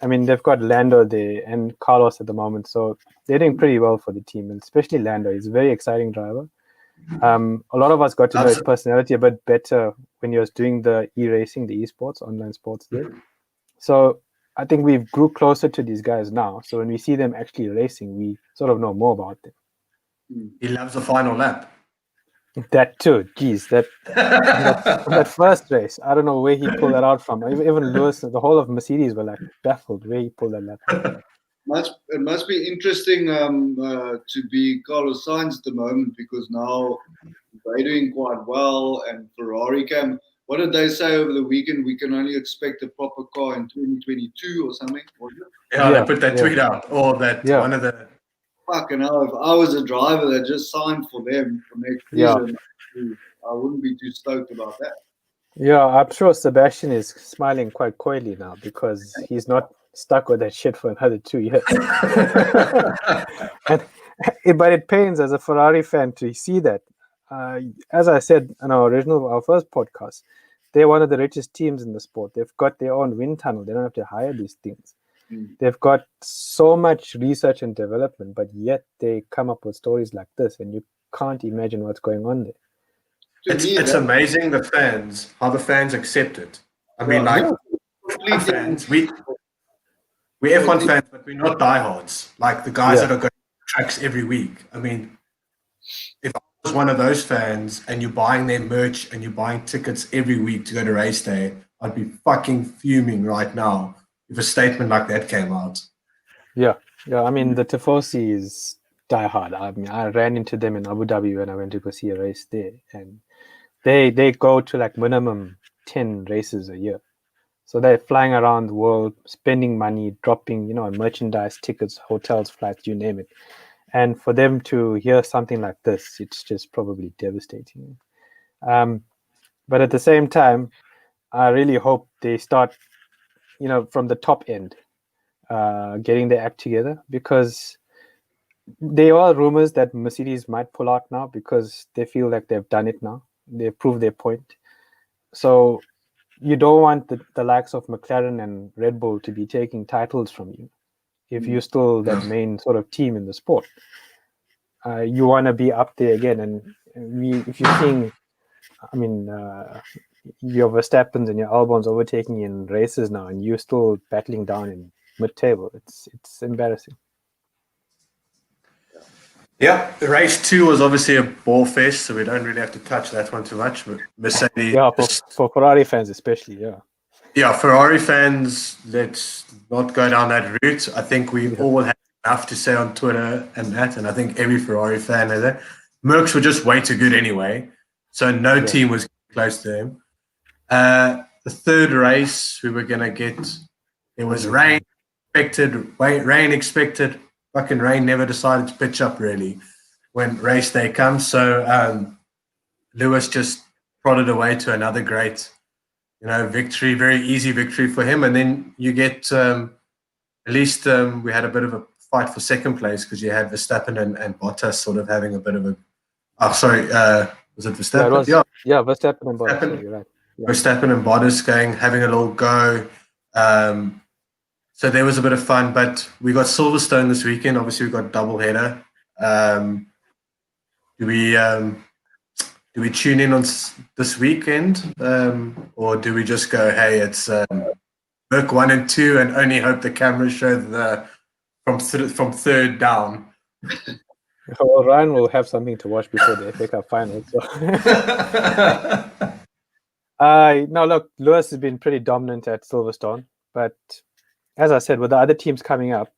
I mean, they've got Lando there and Carlos at the moment, so they're doing pretty well for the team, and especially Lando. He's a very exciting driver. A lot of us got to know his personality a bit better when he was doing the e-racing, the esports, online sports there. So I think we've grew closer to these guys now. So when we see them actually racing, we sort of know more about them. He loves the final lap. That too, geez, that first race, I don't know where he pulled that out from. Even Lewis, the whole of Mercedes were like baffled where he pulled that lap out. It must be interesting to be Carlos Sainz at the moment, because now they're doing quite well, and Ferrari came. What did they say over the weekend? We can only expect a proper car in 2022 or something. Yeah, they put that tweet out, or that one of the. Fucking hell, if I was a driver that just signed for them for next season, I wouldn't be too stoked about that. Yeah, I'm sure Sebastian is smiling quite coyly now because he's not stuck with that shit for another 2 years. But it pains as a Ferrari fan to see that. As I said in our first podcast, they're one of the richest teams in the sport. They've got their own wind tunnel. They don't have to hire these things. They've got so much research and development, but yet they come up with stories like this, and you can't imagine what's going on there. It's amazing how the fans accept it. I mean, fans, we're F1 fans, but we're not diehards. Like the guys that are going to tracks every week. I mean, if I was one of those fans and you're buying their merch and you're buying tickets every week to go to race day, I'd be fucking fuming right now if a statement like that came out. Yeah. I mean, the Tifosi is diehard. I mean, I ran into them in Abu Dhabi when I went to go see a race there, and they go to like minimum 10 races a year. So they're flying around the world, spending money, dropping, on merchandise, tickets, hotels, flights, you name it. And for them to hear something like this, it's just probably devastating. But at the same time, I really hope they start, from the top end, getting their act together, because there are rumors that Mercedes might pull out now because they feel like they've done it now. They've proved their point. So you don't want the likes of McLaren and Red Bull to be taking titles from you if you're still that main sort of team in the sport. You want to be up there again. And if you're seeing, your Verstappens and your Albons overtaking you in races now, and you're still battling down in mid-table, it's embarrassing. Yeah, race 2 was obviously a ball fest, so we don't really have to touch that one too much. But Mercedes, for Ferrari fans especially, Yeah, Ferrari fans, let's not go down that route. I think we all have enough to say on Twitter and that, and I think every Ferrari fan has that. Mercs were just way too good anyway, so no team was close to him. The third race we were going to get, it was rain expected. Fucking rain never decided to pitch up really when race day comes. So Lewis just prodded away to another great, victory, very easy victory for him. And then you get, at least we had a bit of a fight for second place because you had Verstappen and Bottas sort of having a bit of a, was it Verstappen? Verstappen and Bottas, yeah, you're right. Yeah. Verstappen and Bottas having a little go. So there was a bit of fun, but we got Silverstone this weekend. Obviously, we got double header. Do we tune in on this weekend, or do we just go, hey, it's Merc 1 and 2, and only hope the cameras show from third down? Well, Ryan will have something to watch before the FA Cup final. So. No, look, Lewis has been pretty dominant at Silverstone, but as I said, with the other teams coming up,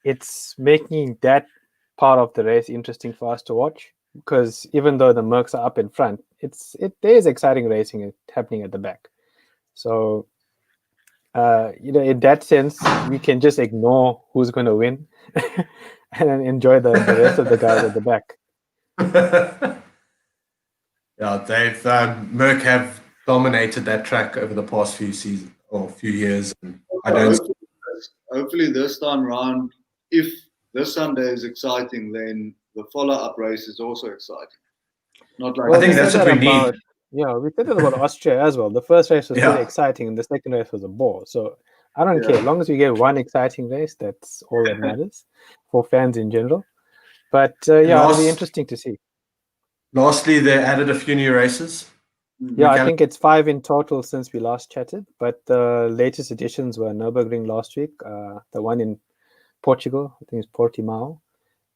it's making that part of the race interesting for us to watch. Because even though the Mercs are up in front, there is exciting racing happening at the back. So, in that sense, we can just ignore who's going to win and enjoy the rest of the guys at the back. Yeah, they've Merc have dominated that track over the past few seasons or few years. And hopefully this time round, if this Sunday is exciting, then the follow-up race is also exciting. Not like I think that's what we need. Yeah, we said that about Austria as well. The first race was pretty exciting, and the second race was a bore. So I don't care. As long as we get one exciting race, that's all that matters for fans in general. But it'll be interesting to see. Lastly, they added a few new races. Yeah, I think it's 5 in total since we last chatted. But the latest additions were Nürburgring last week, the one in Portugal, I think it's Portimao,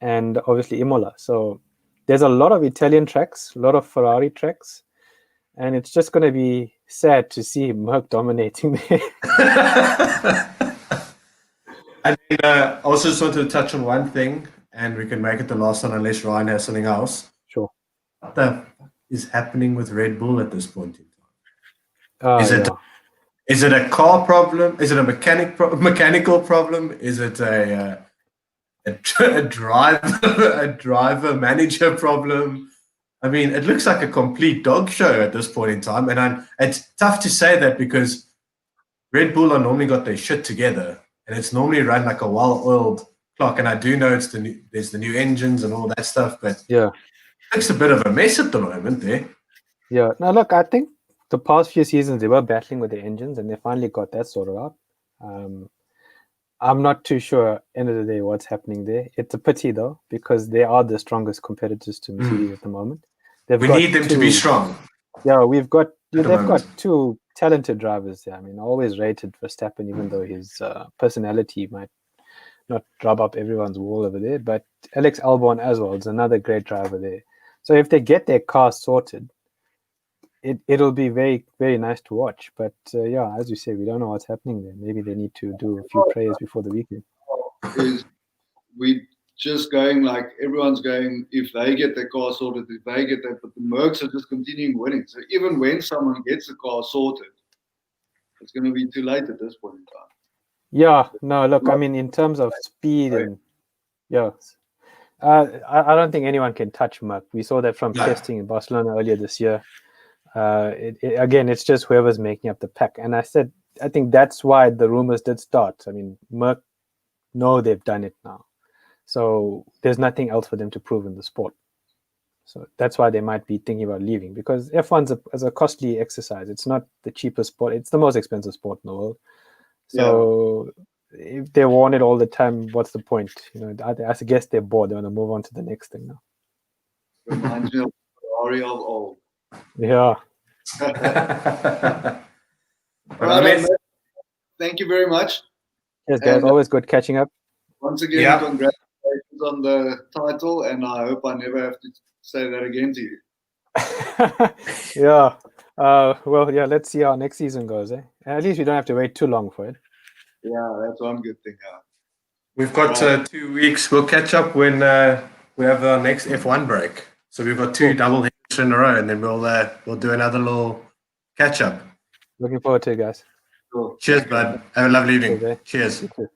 and obviously Imola. So there's a lot of Italian tracks, a lot of Ferrari tracks, and it's just going to be sad to see Merc dominating there. And I also just wanted to touch on one thing, and we can make it the last one unless Ryan has something else. Sure. What the fuck is happening with Red Bull at this point in time? Is it a car problem? Is it a mechanical problem? Is it a driver manager problem? I mean, it looks like a complete dog show at this point in time, and it's tough to say that because Red Bull are normally got their shit together, and it's normally run like a well-oiled clock. And I do know there's the new engines and all that stuff, but yeah, it's a bit of a mess at the moment there. Yeah. Now, look, I think the past few seasons they were battling with their engines, and they finally got that sorted out. I'm not too sure, end of the day, what's happening there. It's a pity, though, because they are the strongest competitors to Mercedes at the moment. We need them to be strong. Yeah, they've got 2 talented drivers there. I mean, I always rated Verstappen, even though his personality might not rub up everyone's wall over there. But Alex Albon as well is another great driver there. So if they get their car sorted, it'll be very, very nice to watch. But as you say, we don't know what's happening there. Maybe they need to do a few prayers before the weekend. We just going like everyone's going, if they get their car sorted, if they get that, but the Mercs are just continuing winning. So even when someone gets the car sorted, it's going to be too late at this point in time. Yeah, no, look, I mean, in terms of speed and I don't think anyone can touch Merc. We saw that from testing in Barcelona earlier this year. Again, it's just whoever's making up the pack. And I think that's why the rumors did start. I mean, Merc know they've done it now. So there's nothing else for them to prove in the sport. So that's why they might be thinking about leaving, because F1's a costly exercise. It's not the cheapest sport. It's the most expensive sport in the world. So if they want it all the time, what's the point? I guess they're bored. They want to move on to the next thing now. Reminds me of Ferrari of old. Yeah. Thank you very much. Yes, guys. Always good catching up. Once again, congratulations on the title, and I hope I never have to say that again to you. Yeah. Well, yeah, let's see how next season goes. At least we don't have to wait too long for it. Yeah, that's one good thing. Yeah. We've got 2 weeks. We'll catch up when we have our next F1 break. So we've got 2 double headers in a row, and then we'll do another little catch up. Looking forward to it, guys. Cool. Cheers, bud. Have a lovely evening. Okay. Cheers. You too.